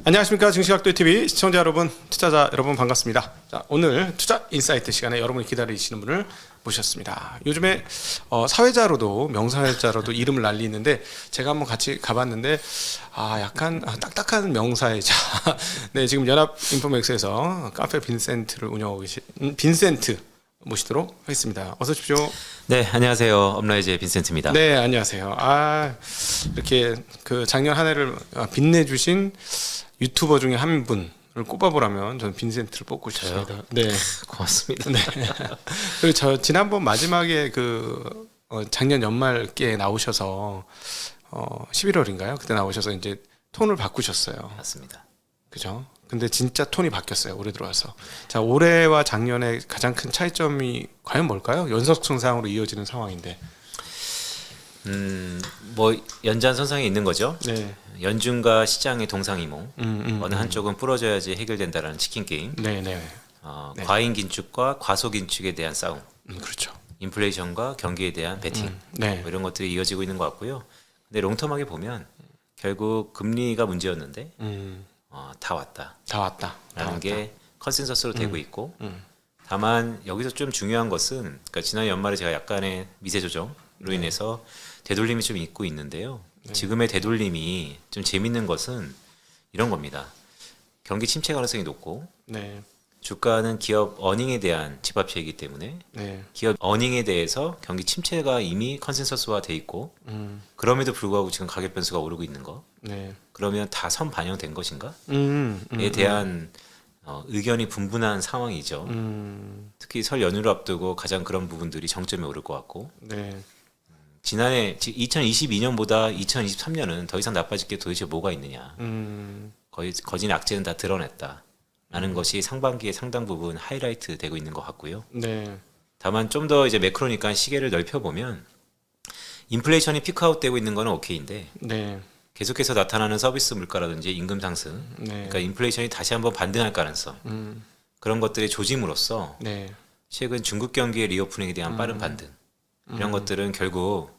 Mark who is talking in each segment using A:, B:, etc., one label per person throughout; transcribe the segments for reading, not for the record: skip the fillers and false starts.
A: 안녕하십니까. 증시각도TV 시청자 여러분, 투자자 여러분 반갑습니다. 자, 오늘 투자 인사이트 시간에 여러분이 기다리시는 분을 모셨습니다. 요즘에 사회자로도 명사회자로도 이름을 날리는데 제가 한번 같이 가봤는데 약간 딱딱한 명사회자. 네, 지금 연합인포맥스에서 카페 빈센트를 운영하고 계신 빈센트 모시도록 하겠습니다. 어서 오십시오.
B: 네, 안녕하세요. 업라이즈의 빈센트입니다.
A: 네, 안녕하세요. 이렇게 그 작년 한 해를 빛내주신 유튜버 중에 한 분을 꼽아보라면 저는 빈센트를 뽑고 싶습니다. 네,
B: 고맙습니다.
A: 네. 그리고 저 지난번 마지막에 작년 연말께 나오셔서 11월인가요? 그때 나오셔서 이제 톤을 바꾸셨어요.
B: 맞습니다.
A: 그죠? 근데 진짜 톤이 바뀌었어요. 올해 들어와서. 자, 올해와 작년의 가장 큰 차이점이 과연 뭘까요? 연속성장으로 이어지는 상황인데.
B: 뭐 연장선상에 있는 거죠.
A: 네.
B: 연준과 시장의 동상이몽. 어느 한쪽은 부러져야지 해결된다라는 치킨 게임.
A: 네. 네.
B: 과잉 긴축과 과소 긴축에 대한 싸움.
A: 그렇죠.
B: 인플레이션과 경기에 대한 베팅.
A: 네.
B: 뭐 이런 것들이 이어지고 있는 것 같고요. 근데 롱텀하게 보면 결국 금리가 문제였는데 다 왔다.
A: 다 왔다.
B: 라는 게 컨센서스로 되고 있고 다만 여기서 좀 중요한 것은 그러니까 지난 연말에 제가 약간의 미세 조정으로 인해서 되돌림이 좀 있고 있는데요. 지금의 되돌림이 좀 재밌는 것은 이런 겁니다. 경기 침체 가능성이 높고
A: 네.
B: 주가는 기업 어닝에 대한 집합체이기 때문에
A: 네.
B: 기업 어닝에 대해서 경기 침체가 이미 컨센서스화 돼 있고 그럼에도 불구하고 지금 가격 변수가 오르고 있는 거.
A: 네.
B: 그러면 다 선 반영된 것인가?에 대한 의견이 분분한 상황이죠. 특히 설 연휴를 앞두고 가장 그런 부분들이 정점에 오를 것 같고
A: 네.
B: 지난해 2022년보다 2023년은 더 이상 나빠질 게 도대체 뭐가 있느냐. 거진 악재는 다 드러냈다라는 것이 상반기에 상당 부분 하이라이트 되고 있는 것 같고요.
A: 네.
B: 다만 좀 더 이제 매크로니까 시계를 넓혀보면 인플레이션이 피크아웃 되고 있는 거는 오케이인데
A: 네.
B: 계속해서 나타나는 서비스 물가라든지 임금 상승,
A: 네.
B: 그러니까 인플레이션이 다시 한번 반등할 가능성 그런 것들의 조짐으로써
A: 네.
B: 최근 중국 경기의 리오프닝에 대한 빠른 반등 이런 것들은 결국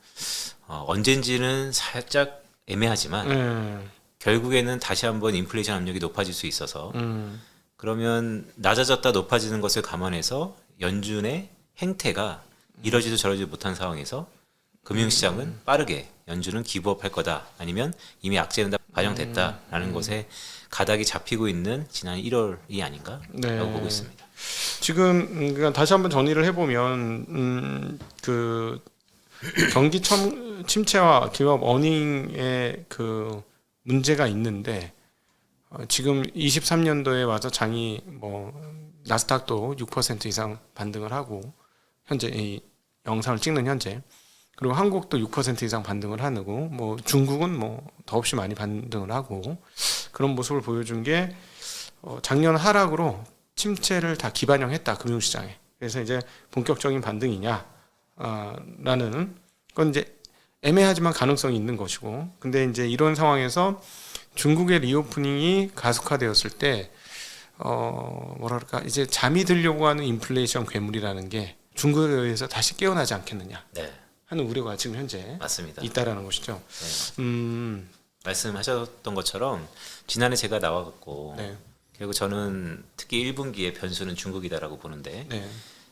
B: 언젠지는 살짝 애매하지만 결국에는 다시 한번 인플레이션 압력이 높아질 수 있어서 그러면 낮아졌다 높아지는 것을 감안해서 연준의 행태가 이러지도 저러지도 못한 상황에서 금융시장은 빠르게 연준은 기부업할 거다 아니면 이미 악재는 다 반영됐다라는 것에 가닥이 잡히고 있는 지난 1월이 아닌가라고 보고 있습니다.
A: 지금 그러니까 다시 한번 정리를 해보면 그 경기 침체와 기업 어닝의 그 문제가 있는데 지금 23년도에 와서 장이 뭐 나스닥도 6% 이상 반등을 하고 현재 이 영상을 찍는 현재 그리고 한국도 6% 이상 반등을 하고 뭐 중국은 뭐 더없이 많이 반등을 하고 그런 모습을 보여준 게 작년 하락으로 침체를 다 기반영했다 금융시장에. 그래서 이제 본격적인 반등이냐 라는 건 이제 애매하지만 가능성이 있는 것이고 근데 이제 이런 상황에서 중국의 리오프닝이 가속화되었을 때 뭐랄까 이제 잠이 들려고 하는 인플레이션 괴물이라는 게 중국에 의해서 다시 깨어나지 않겠느냐
B: 네.
A: 하는 우려가 지금 현재
B: 맞습니다.
A: 있다라는 것이죠.
B: 네. 말씀하셨던 것처럼 지난해 제가 나와갖고
A: 네.
B: 결국 저는 특히 1분기의 변수는 중국이다라고 보는데
A: 네.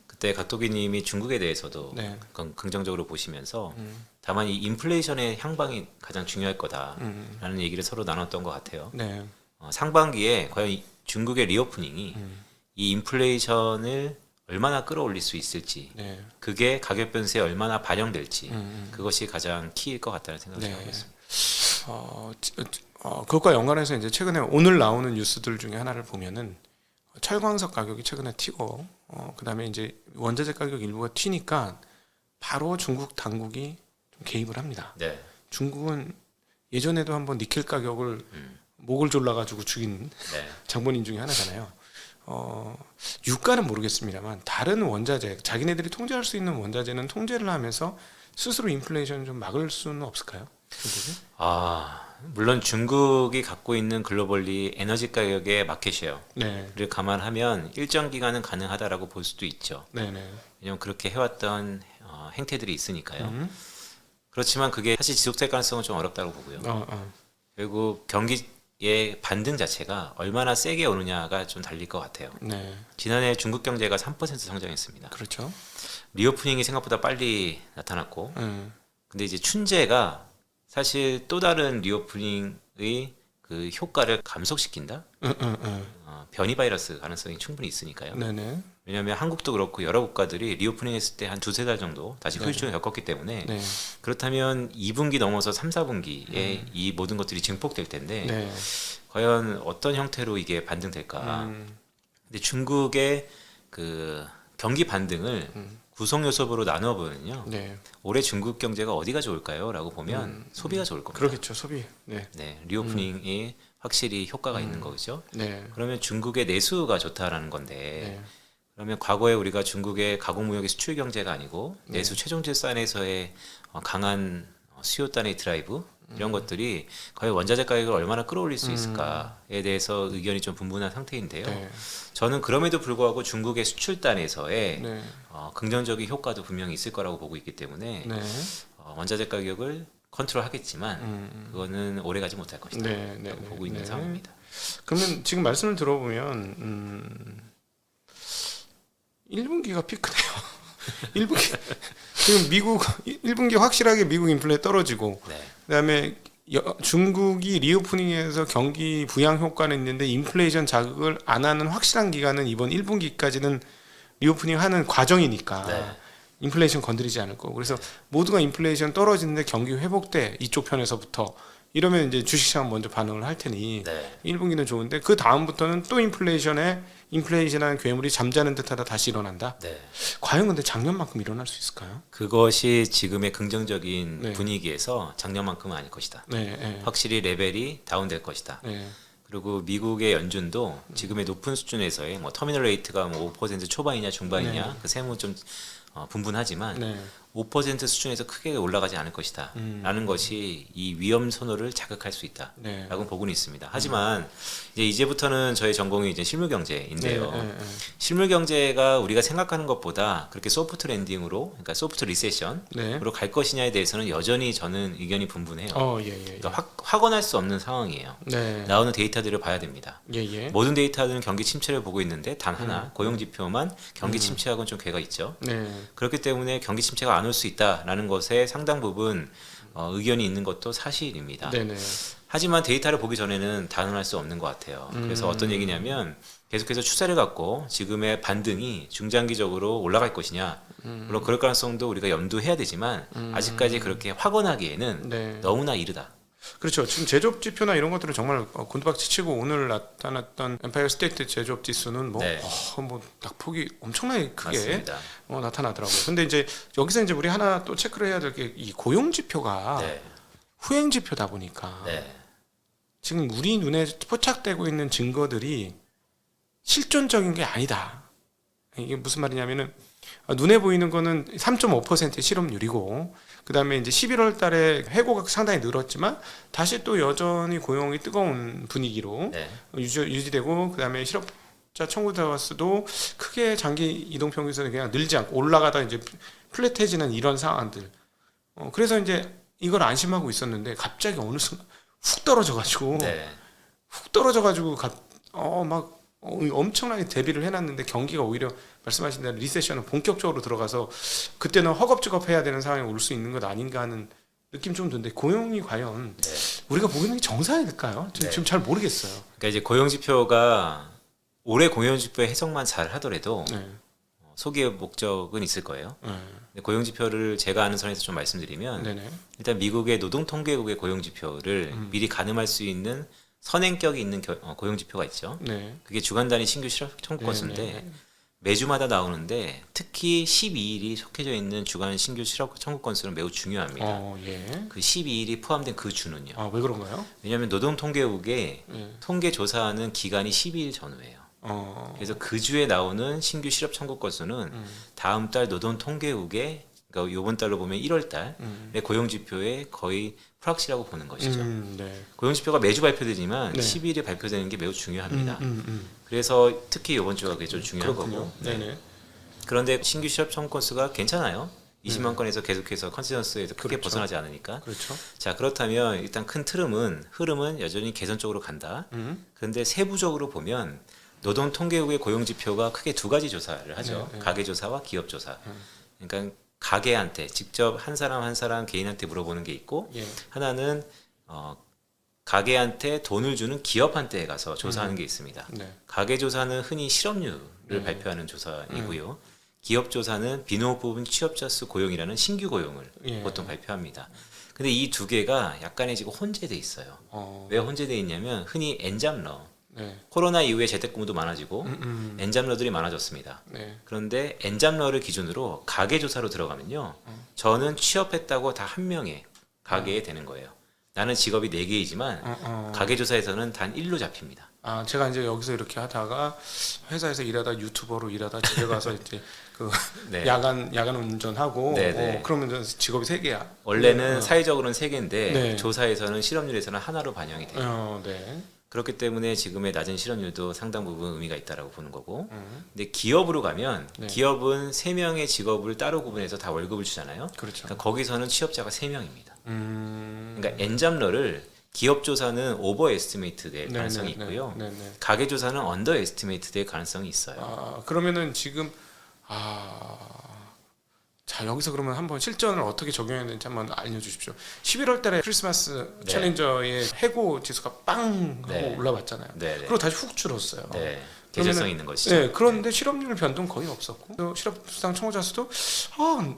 B: 그때 각도기님이 중국에 대해서도
A: 네.
B: 긍정적으로 보시면서 다만 이 인플레이션의 향방이 가장 중요할 거다라는 얘기를 서로 나눴던 것 같아요.
A: 네.
B: 상반기에 과연 중국의 리오프닝이 이 인플레이션을 얼마나 끌어올릴 수 있을지
A: 네.
B: 그게 가격 변수에 얼마나 반영될지 그것이 가장 키일 것 같다는 생각을 하고 있습니다.
A: 그것과 연관해서 이제 최근에 오늘 나오는 뉴스들 중에 하나를 보면은 철광석 가격이 최근에 튀고 그다음에 이제 원자재 가격 일부가 튀니까 바로 중국 당국이 좀 개입을 합니다.
B: 네.
A: 중국은 예전에도 한번 니켈 가격을 목을 졸라가지고 죽인 장본인 중에 하나잖아요. 유가는 모르겠습니다만 다른 원자재 자기네들이 통제할 수 있는 원자재는 통제를 하면서 스스로 인플레이션을 좀 막을 수는 없을까요? 중국이?
B: 물론 중국이 갖고 있는 글로벌리 에너지 가격의 마켓쉐어를
A: 네.
B: 감안하면 일정 기간은 가능하다라고 볼 수도 있죠.
A: 네네.
B: 왜냐하면 그렇게 해왔던 행태들이 있으니까요. 그렇지만 그게 사실 지속될 가능성은 좀 어렵다고 보고요. 결국 경기 반등 자체가 얼마나 세게 오느냐가 좀 달릴 것 같아요.
A: 네.
B: 지난해 중국 경제가 3% 성장했습니다.
A: 그렇죠.
B: 리오프닝이 생각보다 빨리 나타났고, 근데 이제 춘제가 사실 또 다른 리오프닝의 그 효과를 감속시킨다. 변이 바이러스 가능성이 충분히 있으니까요.
A: 네네.
B: 왜냐하면 한국도 그렇고 여러 국가들이 리오프닝 했을 때 한 두세 달 정도 다시 후유증을 겪었기 때문에
A: 네.
B: 그렇다면 2분기 넘어서 3, 4분기에 이 모든 것들이 증폭될 텐데
A: 네.
B: 과연 어떤 형태로 이게 반등될까? 근데 중국의 그 경기 반등을 구성 요소로 나누어 보면요.
A: 네.
B: 올해 중국 경제가 어디가 좋을까요?라고 보면 소비가 좋을 겁니다.
A: 그러겠죠. 소비. 네.
B: 네, 리오프닝이 확실히 효과가 있는 거죠.
A: 네.
B: 그러면 중국의 내수가 좋다라는 건데
A: 네.
B: 그러면 과거에 우리가 중국의 가공무역의 수출 경제가 아니고 내수 최종질산에서의 강한 수요단의 드라이브 이런 것들이 과연 원자재 가격을 얼마나 끌어올릴 수 있을까에 대해서 의견이 좀 분분한 상태인데요.
A: 네.
B: 저는 그럼에도 불구하고 중국의 수출단에서의
A: 네.
B: 긍정적인 효과도 분명히 있을 거라고 보고 있기 때문에
A: 네.
B: 원자재 가격을 컨트롤하겠지만 그거는 오래가지 못할 것이다.
A: 네. 네.
B: 라고 보고 있는 상황입니다.
A: 그러면 지금 말씀을 들어보면 1분기가 피크네요. 1분기 지금 미국 1분기 확실하게 미국 인플레 떨어지고
B: 네.
A: 그다음에 중국이 리오프닝에서 경기 부양 효과는 있는데 인플레이션 자극을 안 하는 확실한 기간은 이번 1분기까지는 리오프닝 하는 과정이니까
B: 네.
A: 인플레이션 건드리지 않을 거고 그래서 모두가 인플레이션 떨어지는데 경기 회복돼 이쪽 편에서부터 이러면 이제 주식시장 먼저 반응을 할 테니
B: 네.
A: 1분기는 좋은데 그 다음부터는 또 인플레이션한 괴물이 잠자는 듯하다 다시 일어난다.
B: 네.
A: 과연 근데 작년만큼 일어날 수 있을까요?
B: 그것이 지금의 긍정적인
A: 네.
B: 분위기에서 작년만큼은 아닐 것이다.
A: 네, 네,
B: 확실히 레벨이 다운될 것이다.
A: 네,
B: 그리고 미국의 연준도 지금의 높은 수준에서의 뭐 터미널 레이트가 뭐 5% 초반이냐 중반이냐
A: 네.
B: 그 세무 좀 분분하지만
A: 네,
B: 5% 수준에서 크게 올라가지 않을 것이다 라는 것이 이 위험 선호를 자극할 수 있다
A: 네.
B: 라고 보고는 있습니다. 하지만 이제부터는 저의 전공이 이제 실물 경제인데요.
A: 네, 네, 네.
B: 실물 경제가 우리가 생각하는 것보다 그렇게 소프트 랜딩으로 그러니까 소프트 리세션으로
A: 네.
B: 갈 것이냐에 대해서는 여전히 저는 의견이 분분해요.
A: 예, 예, 예.
B: 그러니까 확언할 수 없는 상황이에요.
A: 네,
B: 나오는 데이터들을 봐야 됩니다.
A: 예, 예.
B: 모든 데이터들은 경기 침체를 보고 있는데 단 하나 고용 지표만 경기 침체하고는 좀 궤가 있죠.
A: 네,
B: 그렇기 때문에 경기 침체가 안 올 수 있다라는 것에 상당 부분 의견이 있는 것도 사실입니다.
A: 네, 네.
B: 하지만 데이터를 보기 전에는 단언할 수 없는 것 같아요. 그래서 어떤 얘기냐면 계속해서 추세를 갖고 지금의 반등이 중장기적으로 올라갈 것이냐 물론 그럴 가능성도 우리가 염두해야 되지만 아직까지 그렇게 확언하기에는
A: 네.
B: 너무나 이르다.
A: 그렇죠. 지금 제조업 지표나 이런 것들은 정말 곤두박질 치고 오늘 나타났던 엠파이어 스테이트 제조업 지수는
B: 네.
A: 뭐 낙폭이 엄청나게 크게
B: 맞습니다.
A: 나타나더라고요. 근데 이제 여기서 이제 우리 하나 또 체크를 해야 될 게 이 고용 지표가
B: 네.
A: 후행 지표다 보니까
B: 네.
A: 지금 우리 눈에 포착되고 있는 증거들이 실존적인 게 아니다. 이게 무슨 말이냐면은 눈에 보이는 거는 3.5%의 실업률이고 그다음에 이제 11월 달에 해고가 상당히 늘었지만 다시 또 여전히 고용이 뜨거운 분위기로
B: 네.
A: 유지되고 그다음에 실업자 청구 대화수도 크게 장기 이동 평균선이 그냥 늘지 않고 올라가다 이제 플랫해지는 이런 상황들. 그래서 이제 이걸 안심하고 있었는데 갑자기 어느 순간 훅 떨어져가지고
B: 네.
A: 막 엄청나게 대비를 해놨는데 경기가 오히려 말씀하신 대로 리세션은 본격적으로 들어가서 그때는 허겁지겁 해야 되는 상황이 올 수 있는 것 아닌가 하는 느낌 좀 드는데 고용이 과연
B: 네.
A: 우리가 보고 있는 게 정상일까요?
B: 네.
A: 지금 잘 모르겠어요.
B: 그러니까 이제 고용 지표가 올해 고용 지표의 해석만 잘 하더라도
A: 네.
B: 소기의 목적은 있을 거예요. 근데 고용 지표를 제가 아는 선에서 좀 말씀드리면
A: 네네.
B: 일단 미국의 노동통계국의 고용 지표를 미리 가늠할 수 있는 선행격이 있는 고용 지표가 있죠.
A: 네.
B: 그게 주간 단위 신규 실업 청구 건수인데
A: 네.
B: 매주마다 나오는데 특히 12일이 속해져 있는 주간 신규 실업 청구 건수는 매우 중요합니다.
A: 예.
B: 그 12일이 포함된 그 주는요.
A: 왜 그런가요?
B: 왜냐하면 노동통계국의
A: 예.
B: 통계 조사하는 기간이 12일 전후예요. 그래서 그 주에 나오는 신규 실업 청구 건수는 다음 달 노동통계국의 그러니까 이번 달로 보면 1월 달의 고용 지표에 거의 프락시라고 보는 것이죠.
A: 네.
B: 고용 지표가 매주 발표되지만
A: 네.
B: 12일에 발표되는 게 매우 중요합니다.
A: 음.
B: 그래서 특히 이번 주가 그게 좀 중요한
A: 그렇군요.
B: 거고.
A: 네네.
B: 그런데 신규 실업 청구 건수가 괜찮아요. 20만 건에서 계속해서 컨센서스에서 크게
A: 그렇죠.
B: 벗어나지 않으니까.
A: 그렇죠.
B: 자, 그렇다면 일단 큰 흐름은 여전히 개선 쪽으로 간다. 그런데 세부적으로 보면 노동통계국의 고용지표가 크게 두 가지 조사를 하죠.
A: 네, 네.
B: 가계조사와 기업조사. 그러니까 가게한테 직접 한 사람 개인한테 물어보는 게 있고,
A: 예.
B: 하나는 가게한테 돈을 주는 기업한테 가서 조사하는 게 있습니다.
A: 네.
B: 가계조사는 흔히 실업률을 발표하는 조사이고요. 기업조사는 비농업 부분 취업자 수 고용이라는 신규 고용을
A: 예.
B: 보통 발표합니다. 근데 이 두 개가 약간의 지금 혼재돼 있어요. 왜 혼재돼 있냐면 흔히 엔잡러,
A: 네.
B: 코로나 이후에 재택근무도 많아지고 엔잡러들이 많아졌습니다.
A: 네.
B: 그런데 엔잡러를 기준으로 가계조사로 들어가면요. 저는 취업했다고 다 한 명의 가게에 되는 거예요. 나는 직업이 4개이지만 가계조사에서는 단 1로 잡힙니다.
A: 아, 제가 이제 여기서 이렇게 하다가 회사에서 일하다 유튜버로 일하다 집에 가서 이제 그
B: 네.
A: 야간 운전하고
B: 네, 네.
A: 그러면 직업이 3개야.
B: 원래는 사회적으로는 3개인데
A: 네.
B: 조사에서는 실업률에서는 하나로 반영이 돼요.
A: 네.
B: 그렇기 때문에 지금의 낮은 실업률도 상당 부분 의미가 있다라고 보는 거고. 근데 기업으로 가면
A: 네.
B: 기업은 3명의 직업을 따로 구분해서 다 월급을 주잖아요.
A: 그렇죠.
B: 그러니까 거기서는 취업자가 3명입니다.
A: 음.
B: 그러니까 엔잡러를 기업 조사는 오버 에스티메이트 될
A: 네,
B: 가능성이
A: 네,
B: 있고요.
A: 네, 네.
B: 가계 조사는 언더 에스티메이트 될 가능성이 있어요.
A: 아, 그러면은 지금 자, 여기서 그러면 한번 실전을 어떻게 적용해야 되는지 한번 알려주십시오. 11월 달에 크리스마스
B: 네.
A: 챌린저의 해고 지수가 빵 하고
B: 네.
A: 올라왔잖아요.
B: 네, 네.
A: 그리고 다시 훅 줄었어요.
B: 네. 계절성 있는 것이죠.
A: 네, 그런데 실업률 변동 거의 없었고 또 실업수당 청구자 수도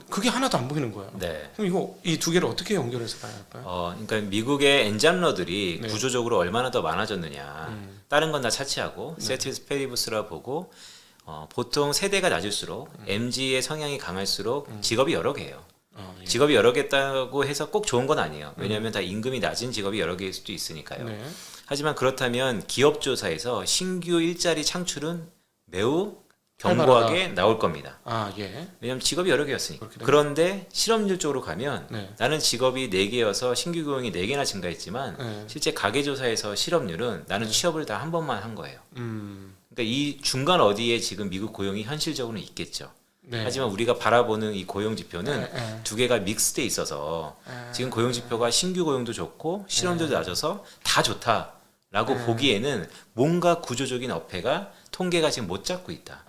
A: 그게 하나도 안 보이는 거예요.
B: 네.
A: 그럼 이 두 개를 어떻게 연결해서 봐야 할까요?
B: 그러니까 미국의 엔잡러들이
A: 네.
B: 구조적으로 얼마나 더 많아졌느냐. 다른 건 다 차치하고 세티스 페리부스라 보고 보통 세대가 낮을수록 MZ의 성향이 강할수록 직업이 여러 개예요.
A: 예.
B: 직업이 여러 개다고 해서 꼭 좋은 건 아니에요. 왜냐하면 다 임금이 낮은 직업이 여러 개일 수도 있으니까요.
A: 네.
B: 하지만 그렇다면 기업 조사에서 신규 일자리 창출은 매우 견고하게 나올 겁니다.
A: 아, 예.
B: 왜냐하면 직업이 여러 개였으니까.
A: 그렇게 되면-
B: 그런데 실업률 쪽으로 가면
A: 네.
B: 나는 직업이 4개여서 신규 고용이 4개나 증가했지만
A: 네.
B: 실제 가계조사에서 실업률은 나는 취업을 다 한 번만 한 거예요. 그러니까 이 중간 어디에 지금 미국 고용이 현실적으로는 있겠죠.
A: 네.
B: 하지만 우리가 바라보는 이 고용 지표는
A: 네.
B: 두 개가 믹스돼 있어서 지금 고용 지표가 신규 고용도 좋고 실업률도 낮아서 다 좋다라고 보기에는 뭔가 구조적인 어폐가 통계가 지금 못 잡고 있다.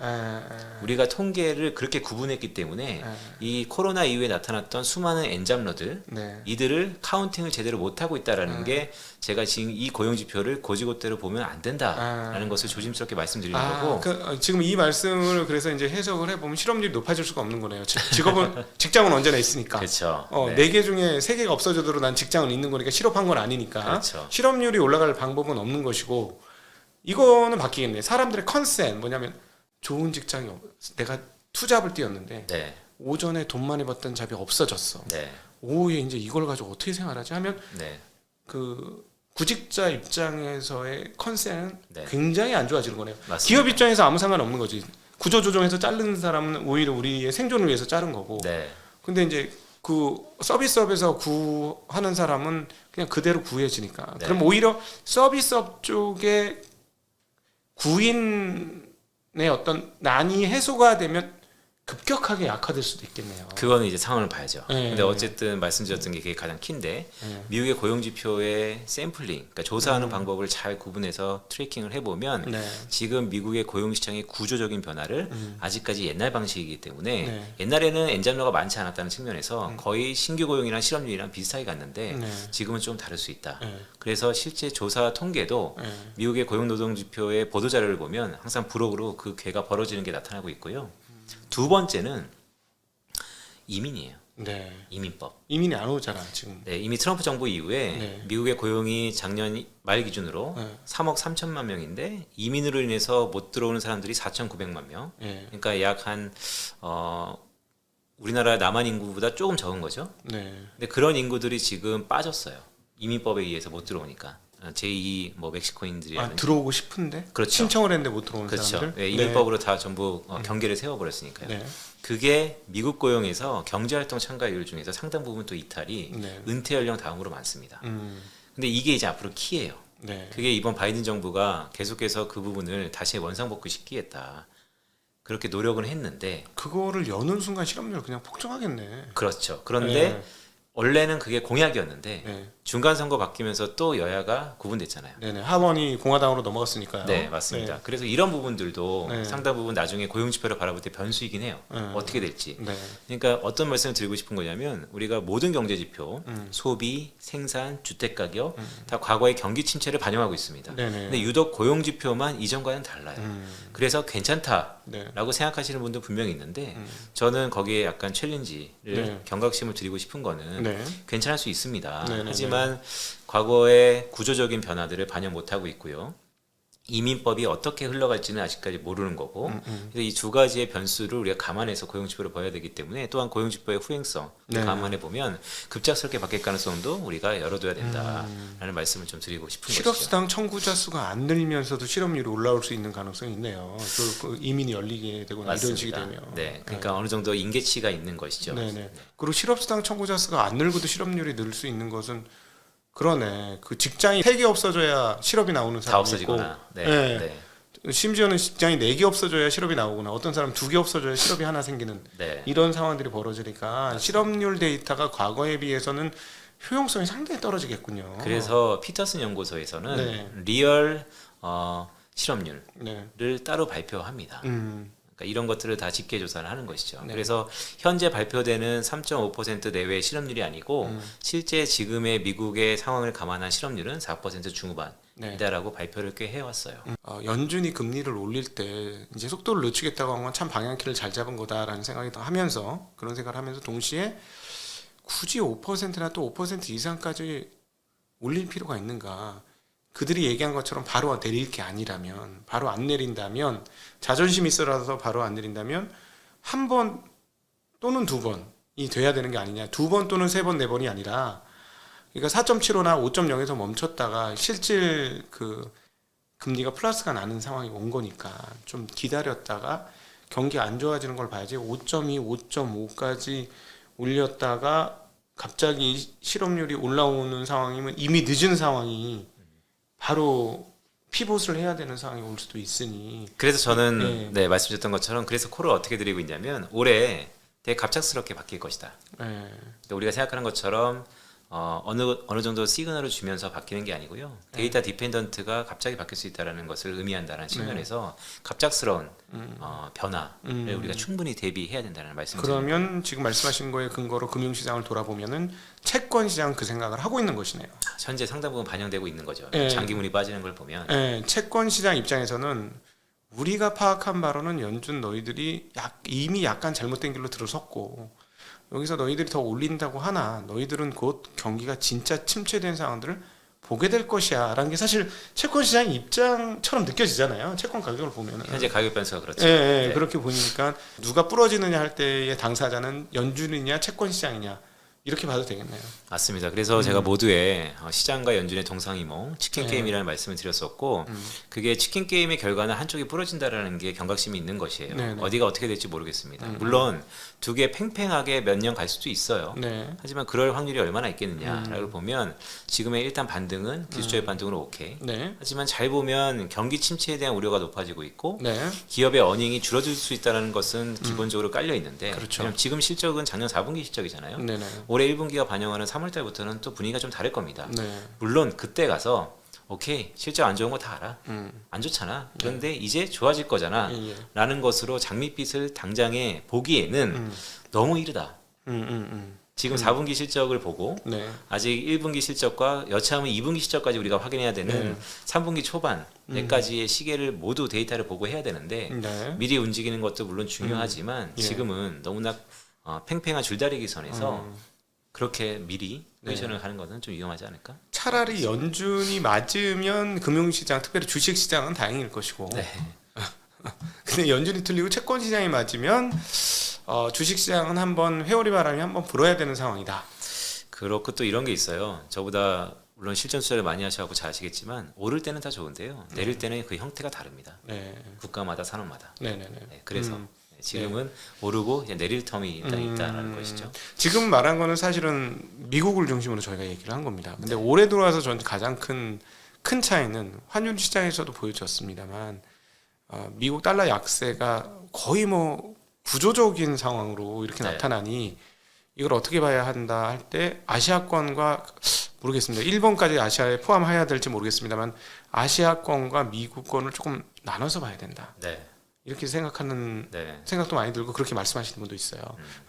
B: 우리가 통계를 그렇게 구분했기 때문에 이 코로나 이후에 나타났던 수많은 엔잡러들
A: 네.
B: 이들을 카운팅을 제대로 못 하고 있다라는 게 제가 지금 이 고용 지표를 고지고대로 보면 안 된다라는 것을 조심스럽게 말씀드리는 거고.
A: 지금 이 말씀을 그래서 이제 해석을 해보면 실업률이 높아질 수가 없는 거네요. 직장은 언제나 있으니까.
B: 그렇죠.
A: 네 개 중에 3개가 없어져도 난 직장은 있는 거니까 실업한 건 아니니까.
B: 그렇죠.
A: 실업률이 올라갈 방법은 없는 것이고 이거는 바뀌겠네. 사람들의 컨센 뭐냐면 좋은 직장이 내가 투잡을 뛰었는데
B: 네.
A: 오전에 돈 많이 벌던 잡이 없어졌어.
B: 네.
A: 오후에 이제 이걸 가지고 어떻게 생활하지 하면
B: 네.
A: 그 구직자 입장에서의 컨센은
B: 네.
A: 굉장히 안 좋아지는 거네요.
B: 맞습니다.
A: 기업 입장에서 아무 상관없는 거지. 구조조정해서 자르는 사람은 오히려 우리의 생존을 위해서 자른 거고.
B: 네.
A: 근데 이제 그 서비스업에서 구하는 사람은 그냥 그대로 구해지니까.
B: 네.
A: 그럼 오히려 서비스업 쪽에 구인의 어떤 난이 해소가 되면 급격하게 약화될 수도 있겠네요.
B: 그거는 이제 상황을 봐야죠.
A: 네.
B: 근데 어쨌든 말씀드렸던 게 그게 가장 키인데
A: 네.
B: 미국의 고용 지표의 샘플링, 그러니까 조사하는 방법을 잘 구분해서 트래킹을 해보면
A: 네.
B: 지금 미국의 고용 시장의 구조적인 변화를 아직까지 옛날 방식이기 때문에
A: 네.
B: 옛날에는 엔잡러가 많지 않았다는 측면에서 거의 신규 고용이랑 실업률이랑 비슷하게 갔는데
A: 네.
B: 지금은 좀 다를 수 있다.
A: 네.
B: 그래서 실제 조사 통계도
A: 네.
B: 미국의 고용 노동 지표의 보도 자료를 보면 항상 부록으로 그 궤가 벌어지는 게 나타나고 있고요. 두 번째는 이민이에요.
A: 네.
B: 이민법.
A: 이민이 안 오잖아 지금.
B: 네, 이미 트럼프 정부 이후에
A: 네.
B: 미국의 고용이 작년 말 기준으로
A: 네.
B: 3억 3천만 명인데 이민으로 인해서 못 들어오는 사람들이 4,900만 명.
A: 네.
B: 그러니까 약 한 우리나라 남한 인구보다 조금 적은 거죠.
A: 네.
B: 근데 그런 인구들이 지금 빠졌어요. 이민법에 의해서 못 들어오니까. 제2 뭐 멕시코인들이라는
A: 들어오고 싶은데
B: 그렇죠.
A: 신청을 했는데 못 들어오는
B: 그렇죠.
A: 사람들.
B: 네, 이민법으로 다 전부 경계를 세워버렸으니까요.
A: 네.
B: 그게 미국 고용에서 경제활동 참가율 중에서 상당 부분 또 이탈이
A: 네.
B: 은퇴 연령 다음으로 많습니다.
A: 음.
B: 근데 이게 이제 앞으로 키예요.
A: 네.
B: 그게 이번 바이든 정부가 계속해서 그 부분을 다시 원상복구 시키겠다. 그렇게 노력은 했는데
A: 그거를 여는 순간 실업률 그냥 폭증하겠네.
B: 그렇죠. 그런데
A: 네.
B: 원래는 그게 공약이었는데
A: 네.
B: 중간 선거 바뀌면서 또 여야가 구분됐잖아요.
A: 네네. 하원이 공화당으로 넘어갔으니까요.
B: 네, 맞습니다.
A: 네.
B: 그래서 이런 부분들도
A: 네.
B: 상당 부분 나중에 고용 지표를 바라볼 때 변수이긴 해요.
A: 네.
B: 어떻게 될지.
A: 네.
B: 그러니까 어떤 말씀을 드리고 싶은 거냐면 우리가 모든 경제 지표, 소비, 생산, 주택 가격 다 과거의 경기 침체를 반영하고 있습니다.
A: 네네.
B: 근데 유독 고용 지표만 이전과는 달라요. 그래서 괜찮다라고
A: 네.
B: 생각하시는 분도 분명히 있는데 저는 거기에 약간 챌린지를
A: 네.
B: 경각심을 드리고 싶은 거는
A: 네.
B: 괜찮을 수 있습니다.
A: 네네네.
B: 하지만 과거의 구조적인 변화들을 반영 못하고 있고요. 이민법이 어떻게 흘러갈지는 아직까지 모르는 거고 그래서 이 두 가지의 변수를 우리가 감안해서 고용지표를 봐야 되기 때문에 또한 고용지표의 후행성
A: 네.
B: 감안해 보면 급작스럽게 바뀔 가능성도 우리가 열어둬야 된다라는 말씀을 좀 드리고 싶은 것이죠.
A: 실업수당 청구자 수가 안 늘면서도 실업률이 올라올 수 있는 가능성이 있네요. 그 이민이 열리게 되거나 이런 식이
B: 맞습니다.
A: 되면.
B: 네, 그러니까 어느 정도 인계치가 있는 것이죠.
A: 네네. 그리고 실업수당 청구자 수가 안 늘고도 실업률이 늘 수 있는 것은 그러네. 그 직장이 3개 없어져야 실업이 나오는
B: 다
A: 사람이
B: 없어지거나.
A: 있고,
B: 네.
A: 네.
B: 네.
A: 심지어는 직장이 4개 없어져야 실업이 나오거나 어떤 사람 2개 없어져야 실업이 하나 생기는
B: 네.
A: 이런 상황들이 벌어지니까 실업률 데이터가 과거에 비해서는 효용성이 상당히 떨어지겠군요.
B: 그래서 피터슨 연구소에서는
A: 네.
B: 리얼 실업률을
A: 네.
B: 따로 발표합니다. 그러니까 이런 것들을 다 집계 조사를 하는 것이죠.
A: 네.
B: 그래서 현재 발표되는 3.5% 내외의 실업률이 아니고 실제 지금의 미국의 상황을 감안한 실업률은 4% 중후반이다라고 발표를 꽤 해왔어요.
A: 연준이 금리를 올릴 때 이제 속도를 늦추겠다고 한 건 참 방향키를 잘 잡은 거다라는 생각이 더 하면서 그런 생각을 하면서 동시에 굳이 5%나 또 5% 이상까지 올릴 필요가 있는가? 그들이 얘기한 것처럼 바로 내릴 게 아니라면, 바로 안 내린다면, 자존심이 있어라서 바로 안 내린다면 한 번 또는 두 번이 돼야 되는 게 아니냐. 2번 또는 3번, 4번이 아니라 그러니까 4.75나 5.0에서 멈췄다가 실질 그 금리가 플러스가 나는 상황이 온 거니까 좀 기다렸다가 경기 안 좋아지는 걸 봐야지 5.2, 5.5까지 올렸다가 갑자기 실업률이 올라오는 상황이면 이미 늦은 상황이 바로 피봇을 해야 되는 상황이 올 수도 있으니
B: 그래서 저는
A: 네.
B: 네, 말씀드렸던 것처럼 그래서 콜을 어떻게 드리고 있냐면 올해 되게 갑작스럽게 바뀔 것이다.
A: 네.
B: 그러니까 우리가 생각하는 것처럼 어느 정도 시그널을 주면서 바뀌는 게 아니고요. 데이터 디펜던트가 갑자기 바뀔 수 있다는 것을 의미한다는 측면에서 갑작스러운 변화를 우리가 충분히 대비해야 된다는 말씀을 드립니다.
A: 그러면 지금 말씀하신 거에 근거로 금융시장을 돌아보면은 채권 시장 그 생각을 하고 있는 것이네요.
B: 현재 상당 부분 반영되고 있는 거죠.
A: 네.
B: 장기물이 빠지는 걸 보면
A: 네, 채권 시장 입장에서는 우리가 파악한 바로는 연준 너희들이 이미 약간 잘못된 길로 들어섰고 여기서 너희들이 더 올린다고 하나 너희들은 곧 경기가 진짜 침체된 상황들을 보게 될 것이야 라는 게 사실 채권 시장 입장처럼 느껴지잖아요. 채권 가격을 보면
B: 현재 가격 변수가 그렇죠.
A: 예, 예,
B: 네.
A: 그렇게 보니까 누가 부러지느냐 할 때의 당사자는 연준이냐 채권 시장이냐 이렇게 봐도 되겠네요.
B: 맞습니다. 그래서 제가 모두에 시장과 연준의 동상이몽 치킨
A: 네.
B: 게임이라는 말씀을 드렸었고 그게 치킨 게임의 결과는 한쪽이 부러진다라는 게 경각심이 있는 것이에요.
A: 네, 네.
B: 어디가 어떻게 될지 모르겠습니다. 물론 두 개 팽팽하게 몇 년 갈 수도 있어요.
A: 네.
B: 하지만 그럴 확률이 얼마나 있겠느냐라고 보면 지금의 일단 반등은 기술적인 반등으로 오케이.
A: 네.
B: 하지만 잘 보면 경기 침체에 대한 우려가 높아지고 있고
A: 네.
B: 기업의 어닝이 줄어들 수 있다는 것은 기본적으로 깔려 있는데
A: 그렇죠.
B: 왜냐면 지금 실적은 작년 4분기 실적이잖아요.
A: 네네.
B: 올해 1분기가 반영하는 3월 달부터는 또 분위기가 좀 다를 겁니다.
A: 네.
B: 물론 그때 가서 오케이 실적 안 좋은 거 다 알아. 안 좋잖아. 그런데 이제 좋아질 거잖아.
A: 예, 예.
B: 라는 것으로 장밋빛을 당장에 보기에는 너무 이르다. 지금 4분기 실적을 보고
A: 네.
B: 아직 1분기 실적과 여차하면 2분기 실적까지 우리가 확인해야 되는 3분기 초반에까지의 시계를 모두 데이터를 보고 해야 되는데
A: 네.
B: 미리 움직이는 것도 물론 중요하지만
A: 예.
B: 지금은 너무나 팽팽한 줄다리기 선에서 그렇게 미리 포지션을 하는 것은 좀 위험하지 않을까?
A: 차라리 연준이 맞으면 금융시장, 특별히 주식시장은 다행일 것이고
B: 네.
A: 근데 연준이 틀리고 채권시장이 맞으면 주식시장은 한번 회오리 바람이 한번 불어야 되는 상황이다.
B: 그렇고 또 이런 게 있어요. 저보다 물론 실전 투자를 많이 하셔서 잘 아시겠지만 오를 때는 다 좋은데요. 내릴 때는 그 형태가 다릅니다.
A: 네.
B: 국가마다 산업마다.
A: 네네네.
B: 네, 그래서 지금은 오르고 이제 내릴 텀이 일단 있다라는 것이죠.
A: 지금 말한 거는 사실은 미국을 중심으로 저희가 얘기를 한 겁니다. 근데 올해 들어와서 전 가장 큰 차이는 환율 시장에서도 보여졌습니다만 미국 달러 약세가 거의 뭐 구조적인 상황으로 이렇게
B: 네.
A: 나타나니 이걸 어떻게 봐야 한다 할 때 아시아권과 모르겠습니다. 일본까지 아시아에 포함해야 될지 모르겠습니다만 아시아권과 미국권을 조금 나눠서 봐야 된다.
B: 네.
A: 이렇게 생각하는
B: 네.
A: 생각도 많이 들고 그렇게 말씀하시는 분도 있어요.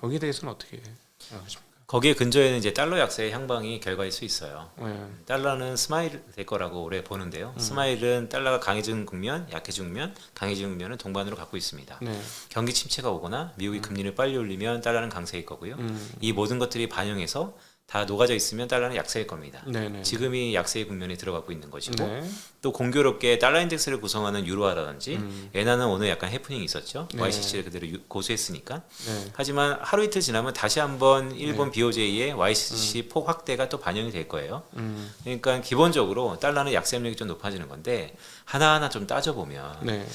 A: 여기에 대해서는 어떻게 생각하십니까?
B: 거기에 근저에는 이제 달러 약세의 향방이 결과일 수 있어요.
A: 네.
B: 달러는 스마일 될 거라고 올해 보는데요. 스마일은 달러가 강해진 국면, 약해진 국면, 강해진 국면은 동반으로 갖고 있습니다.
A: 네.
B: 경기 침체가 오거나 미국이 금리를 빨리 올리면 달러는 강세일 거고요. 이 모든 것들이 반영해서 다 녹아져 있으면 달러는 약세일 겁니다.
A: 네네.
B: 지금이 약세의 국면에 들어가고 있는 것이고
A: 네.
B: 또 공교롭게 달러 인덱스를 구성하는 유로화라든지 엔화는 오늘 약간 해프닝이 있었죠.
A: 네.
B: YCC를 그대로 고수했으니까.
A: 네.
B: 하지만 하루 이틀 지나면 다시 한번 일본 BOJ의 YCC 폭 확대가 또 반영이 될 거예요. 그러니까 기본적으로 달러는 약세 압력이 좀 높아지는 건데 하나하나 좀 따져보면
A: 네.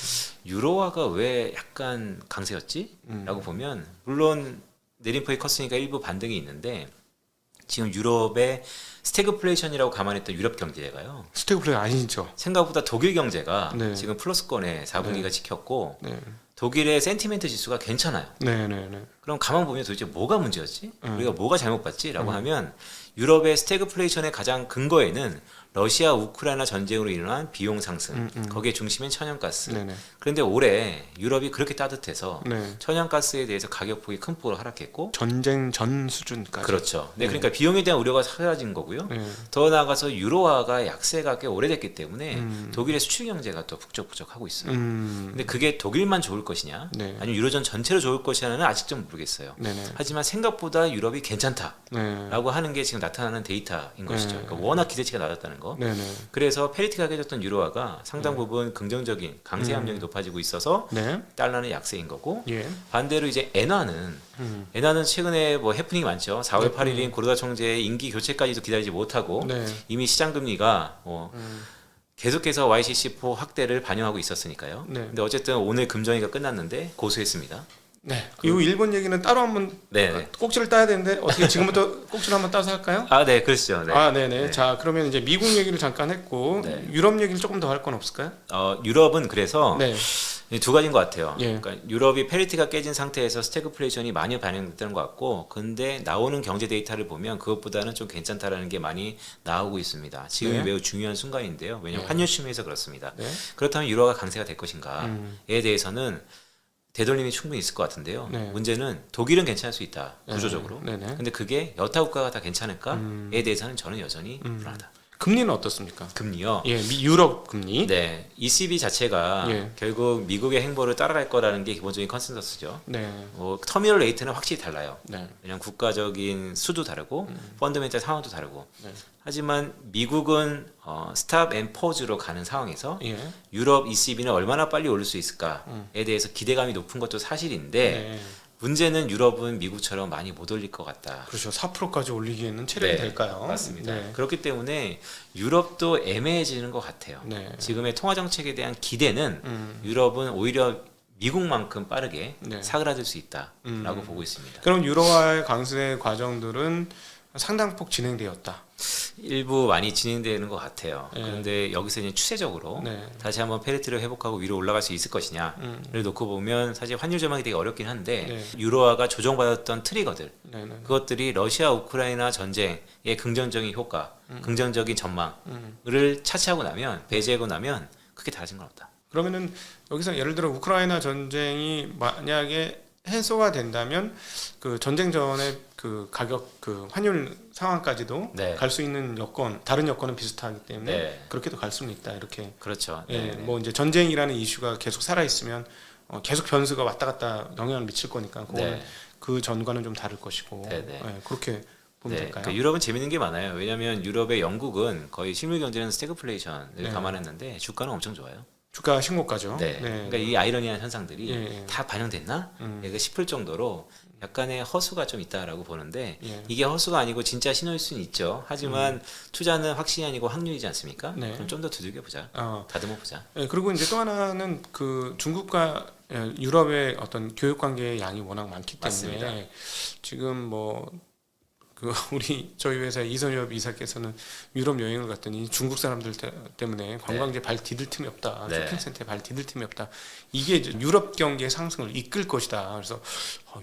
B: 유로화가 왜 약간 강세였지? 라고 보면 물론 내림폭이 컸으니까 일부 반등이 있는데 지금 유럽의 스태그플레이션이라고 감안했던 유럽 경제가요.
A: 스태그플레이 아니죠.
B: 생각보다 독일 경제가
A: 네.
B: 지금 플러스권에 4분기가 지켰고
A: 네.
B: 독일의 센티멘트 지수가 괜찮아요.
A: 네. 네. 네.
B: 그럼 가만 보면 도대체 뭐가 문제였지? 우리가 뭐가 잘못 봤지? 라고 하면 유럽의 스태그플레이션의 가장 근거에는 러시아 우크라이나 전쟁으로 일어난 비용 상승, 거기에 중심인 천연가스.
A: 네네.
B: 그런데 올해 유럽이 그렇게 따뜻해서
A: 네.
B: 천연가스에 대해서 가격폭이 큰 폭으로 하락했고
A: 전쟁 전 수준까지.
B: 그렇죠. 네, 그러니까 비용에 대한 우려가 사라진 거고요.
A: 네.
B: 더 나아가서 유로화가 약세가 꽤 오래됐기 때문에 독일의 수출 경제가 또 북적북적하고 있어요. 근데 그게 독일만 좋을 것이냐,
A: 네.
B: 아니면 유로존 전체로 좋을 것이냐는 아직 좀 모르겠어요.
A: 네네.
B: 하지만 생각보다 유럽이 괜찮다라고
A: 네.
B: 하는 게 지금 나타나는 데이터인 것이죠. 그러니까 워낙 기대치가 낮았다는 거.
A: 네네.
B: 그래서 페리티가 깨졌던 유로화가 상당 부분 긍정적인 강세 압력이 높아지고 있어서
A: 네.
B: 달러는 약세인 거고
A: 예.
B: 반대로 이제 엔화는 최근에 뭐 해프닝이 많죠. 4월 8일인 고르다 총재의 임기 교체까지도 기다리지 못하고
A: 네.
B: 이미 시장 금리가 계속해서 YCC4 확대를 반영하고 있었으니까요.
A: 네.
B: 근데 어쨌든 오늘 금정위가 끝났는데 고수했습니다.
A: 네. 이 일본 얘기는 따로 한번
B: 네.
A: 꼭지를 따야 되는데 어떻게 지금부터 꼭지를 한번 따서 할까요?
B: 아, 네, 그렇죠. 네.
A: 아, 네네.
B: 네.
A: 자, 그러면 이제 미국 얘기를 잠깐 했고
B: 네.
A: 유럽 얘기를 조금 더 할 건 없을까요?
B: 유럽은 그래서
A: 네.
B: 두 가지인 것 같아요.
A: 예.
B: 그러니까 유럽이 페리티가 깨진 상태에서 스태그플레이션이 많이 반영됐다는 것 같고, 근데 나오는 경제 데이터를 보면 그것보다는 좀 괜찮다라는 게 많이 나오고 있습니다. 지금이
A: 네.
B: 매우 중요한 순간인데요. 왜냐하면 환율 침해에서 그렇습니다.
A: 네.
B: 그렇다면 유로가 강세가 될 것인가에 대해서는 되돌림이 충분히 있을 것 같은데요.
A: 네.
B: 문제는 독일은 괜찮을 수 있다 구조적으로.
A: 네네.
B: 근데 그게 여타 국가가 다 괜찮을까에 대해서는 저는 여전히 불안하다.
A: 금리는 어떻습니까?
B: 금리요.
A: 예, 유럽 금리.
B: 네, ECB 자체가
A: 예.
B: 결국 미국의 행보를 따라갈 거라는 게 기본적인 컨센서스죠.
A: 네.
B: 터미널 레이트는 확실히 달라요.
A: 네.
B: 왜냐하면 국가적인 수도 다르고 펀더멘탈 상황도 다르고.
A: 네.
B: 하지만 미국은 스탑 앤 퍼즈로 가는 상황에서
A: 예.
B: 유럽 ECB는 얼마나 빨리 오를 수 있을까에 대해서 기대감이 높은 것도 사실인데
A: 네.
B: 문제는 유럽은 미국처럼 많이 못 올릴 것 같다.
A: 그렇죠. 4%까지 올리기에는 체력이
B: 네,
A: 될까요?
B: 맞습니다.
A: 네.
B: 그렇기 때문에 유럽도 애매해지는 것 같아요.
A: 네.
B: 지금의 통화 정책에 대한 기대는 유럽은 오히려 미국만큼 빠르게
A: 네.
B: 사그라들 수 있다라고 보고 있습니다.
A: 그럼 유로화의 강세 과정들은 상당폭 진행되었다.
B: 일부 많이 진행되는 것 같아요.
A: 네.
B: 그런데 여기서 이제 추세적으로
A: 네.
B: 다시 한번 페리티를 회복하고 위로 올라갈 수 있을 것이냐를 놓고 보면 사실 환율 전망이 되게 어렵긴 한데
A: 네.
B: 유로화가 조정받았던 트리거들
A: 네, 네.
B: 그것들이 러시아 우크라이나 전쟁의 긍정적인 효과, 긍정적인 전망을 차치하고 나면 배제하고 나면 크게 달라진 건 없다.
A: 그러면은 여기서 예를 들어 우크라이나 전쟁이 만약에 해소가 된다면 그 전쟁 전에 그 가격 그 환율 상황까지도
B: 네.
A: 갈 수 있는 여건 다른 여건은 비슷하기 때문에
B: 네.
A: 그렇게도 갈 수는 있다 이렇게.
B: 그렇죠.
A: 예,
B: 네.
A: 뭐 이제 전쟁이라는 이슈가 계속 살아 있으면 계속 변수가 왔다 갔다 영향을 미칠 거니까 그거는
B: 네.
A: 그 전과는 좀 다를 것이고
B: 네, 네.
A: 예, 그렇게 보면
B: 네,
A: 될까요?
B: 그러니까 유럽은 재밌는 게 많아요. 왜냐하면 유럽의 영국은 거의 실물 경제는 스태그플레이션을
A: 네.
B: 감안했는데 주가는 엄청 좋아요.
A: 주가 신고가죠.
B: 네. 그러니까 이 아이러니한 현상들이
A: 예.
B: 다 반영됐나? 얘가 싶을 정도로 약간의 허수가 좀 있다라고 보는데
A: 예.
B: 이게 허수가 아니고 진짜 신호일 수는 있죠. 하지만 투자는 확신이 아니고 확률이지 않습니까?
A: 네.
B: 그럼 좀 더 두들겨 보자.
A: 어,
B: 다듬어 보자.
A: 예, 그리고 이제 또 하나는 그 중국과 유럽의 어떤 교육 관계의 양이 워낙 많기 때문에
B: 맞습니다.
A: 지금 뭐 저희 회사 이선엽 이사께서는 유럽 여행을 갔더니 중국 사람들 때문에 관광지에 발 디딜 틈이 없다.
B: 네.
A: 쇼핑센터에 발 디딜 틈이 없다. 이게 이제 유럽 경기의 상승을 이끌 것이다. 그래서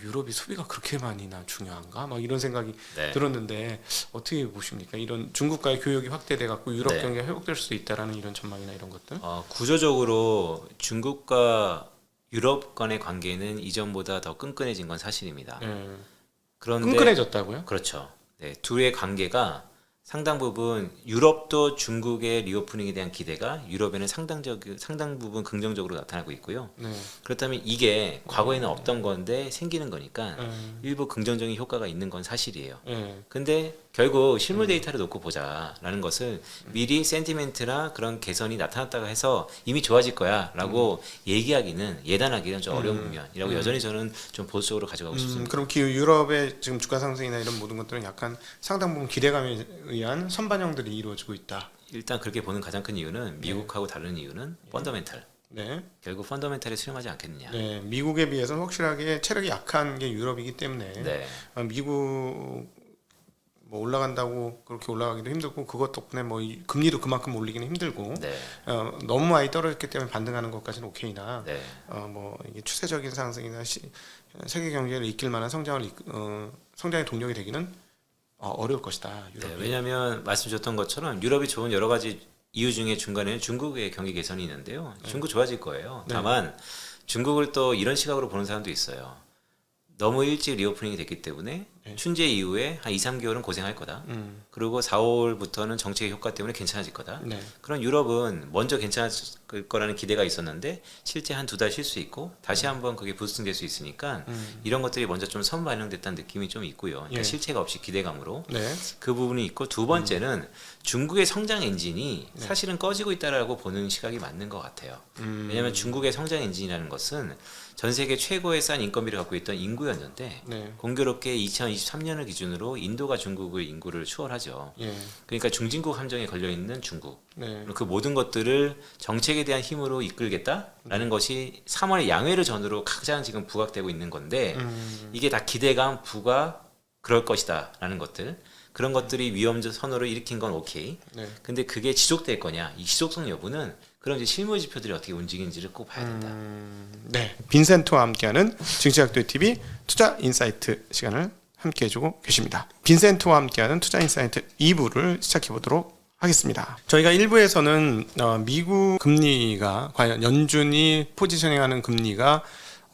A: 유럽이 소비가 그렇게 많이나 중요한가? 막 이런 생각이
B: 네.
A: 들었는데 어떻게 보십니까? 이런 중국과의 교역이 확대돼 갖고 유럽
B: 네.
A: 경기가 회복될 수도 있다라는 이런 전망이나 이런 것들.
B: 구조적으로 중국과 유럽 간의 관계는 이전보다 더 끈끈해진 건 사실입니다.
A: 네.
B: 그런데
A: 끈끈해졌다고요?
B: 그렇죠. 네, 둘의 관계가 상당 부분 유럽도 중국의 리오프닝에 대한 기대가 유럽에는 상당 부분 긍정적으로 나타나고 있고요.
A: 네.
B: 그렇다면 이게 과거에는 없던 건데 생기는 거니까
A: 네.
B: 일부 긍정적인 효과가 있는 건 사실이에요.
A: 네.
B: 근데 결국 실물 데이터를 놓고 보자라는 것을 미리 센티멘트나 그런 개선이 나타났다고 해서 이미 좋아질 거야라고 얘기하기는 예단하기는 좀 어려운 국면이라고 여전히 저는 좀 보수적으로 가져가고 싶습니다.
A: 그럼 유럽의 지금 주가 상승이나 이런 모든 것들은 약간 상당 부분 기대감에 의한 선반영들이 이루어지고 있다.
B: 일단 그렇게 보는 가장 큰 이유는 미국하고 다른 이유는 펀더멘탈.
A: 네.
B: 결국 펀더멘탈에 수렴하지 않겠느냐.
A: 네. 미국에 비해서 확실하게 체력이 약한 게 유럽이기 때문에
B: 네.
A: 미국 뭐 올라간다고 그렇게 올라가기도 힘들고 그것 덕분에 뭐 금리도 그만큼 올리기는 힘들고
B: 네.
A: 너무 많이 떨어졌기 때문에 반등하는 것까지는 오케이나
B: 네.
A: 뭐 이게 추세적인 상승이나 세계 경제를 이끌 만한 성장의 동력이 되기는 어려울 것이다. 유럽이.
B: 네, 왜냐하면 말씀주셨던 것처럼 유럽이 좋은 여러 가지 이유 중에 중간에는 중국의 경기 개선이 있는데요. 중국 좋아질 거예요.
A: 네.
B: 다만 중국을 또 이런 시각으로 보는 사람도 있어요. 너무 일찍 리오프닝이 됐기 때문에
A: 네.
B: 춘제 이후에 한 2, 3개월은 고생할 거다. 그리고 4, 5월부터는 정책의 효과 때문에 괜찮아질 거다.
A: 네.
B: 그런 유럽은 먼저 괜찮을 거라는 기대가 있었는데 실제 한 2달 쉴 수 있고 다시 한번 그게 부스팅 될 수 있으니까 이런 것들이 먼저 좀 선반영됐다는 느낌이 좀 있고요. 그러니까
A: 예.
B: 실체가 없이 기대감으로
A: 네.
B: 그 부분이 있고 두 번째는 중국의 성장 엔진이 사실은 꺼지고 있다라고 보는 시각이 맞는 것 같아요. 왜냐하면 중국의 성장 엔진이라는 것은 전 세계 최고의 싼 인건비를 갖고 있던 인구였는데
A: 네.
B: 공교롭게 2023년을 기준으로 인도가 중국의 인구를 추월하죠.
A: 예.
B: 그러니까 중진국 함정에 걸려 있는 중국.
A: 네.
B: 그 모든 것들을 정책에 대한 힘으로 이끌겠다라는 것이 3월의 양회를 전후로 가장 지금 부각되고 있는 건데 이게 다 기대감, 부가 그럴 것이다라는 것들. 그런 것들이 위험적 선호를 일으킨 건 오케이.
A: 네.
B: 근데 그게 지속될 거냐? 이 지속성 여부는 그런 이제 실물 지표들이 어떻게 움직이는지를 꼭 봐야 된다.
A: 네. 빈센트와 함께하는 증시학도의 TV 투자 인사이트 시간을 함께 해주고 계십니다. 빈센트와 함께하는 투자 인사이트 2부를 시작해 보도록 하겠습니다. 저희가 1부에서는 미국 금리가 과연 연준이 포지셔닝하는 금리가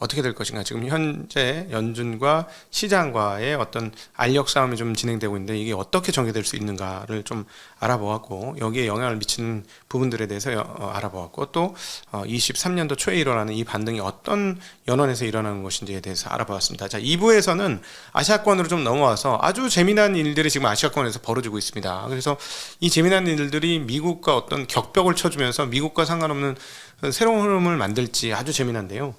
A: 어떻게 될 것인가, 지금 현재 연준과 시장과의 어떤 알력 싸움이 좀 진행되고 있는데 이게 어떻게 전개될 수 있는가를 좀 알아보았고, 여기에 영향을 미치는 부분들에 대해서 알아보았고, 또 23년도 초에 일어나는 이 반등이 어떤 연원에서 일어나는 것인지에 대해서 알아보았습니다. 자, 2부에서는 아시아권으로 좀 넘어와서 아주 재미난 일들이 지금 아시아권에서 벌어지고 있습니다. 그래서 이 재미난 일들이 미국과 어떤 격벽을 쳐주면서 미국과 상관없는 새로운 흐름을 만들지 아주 재미난데요.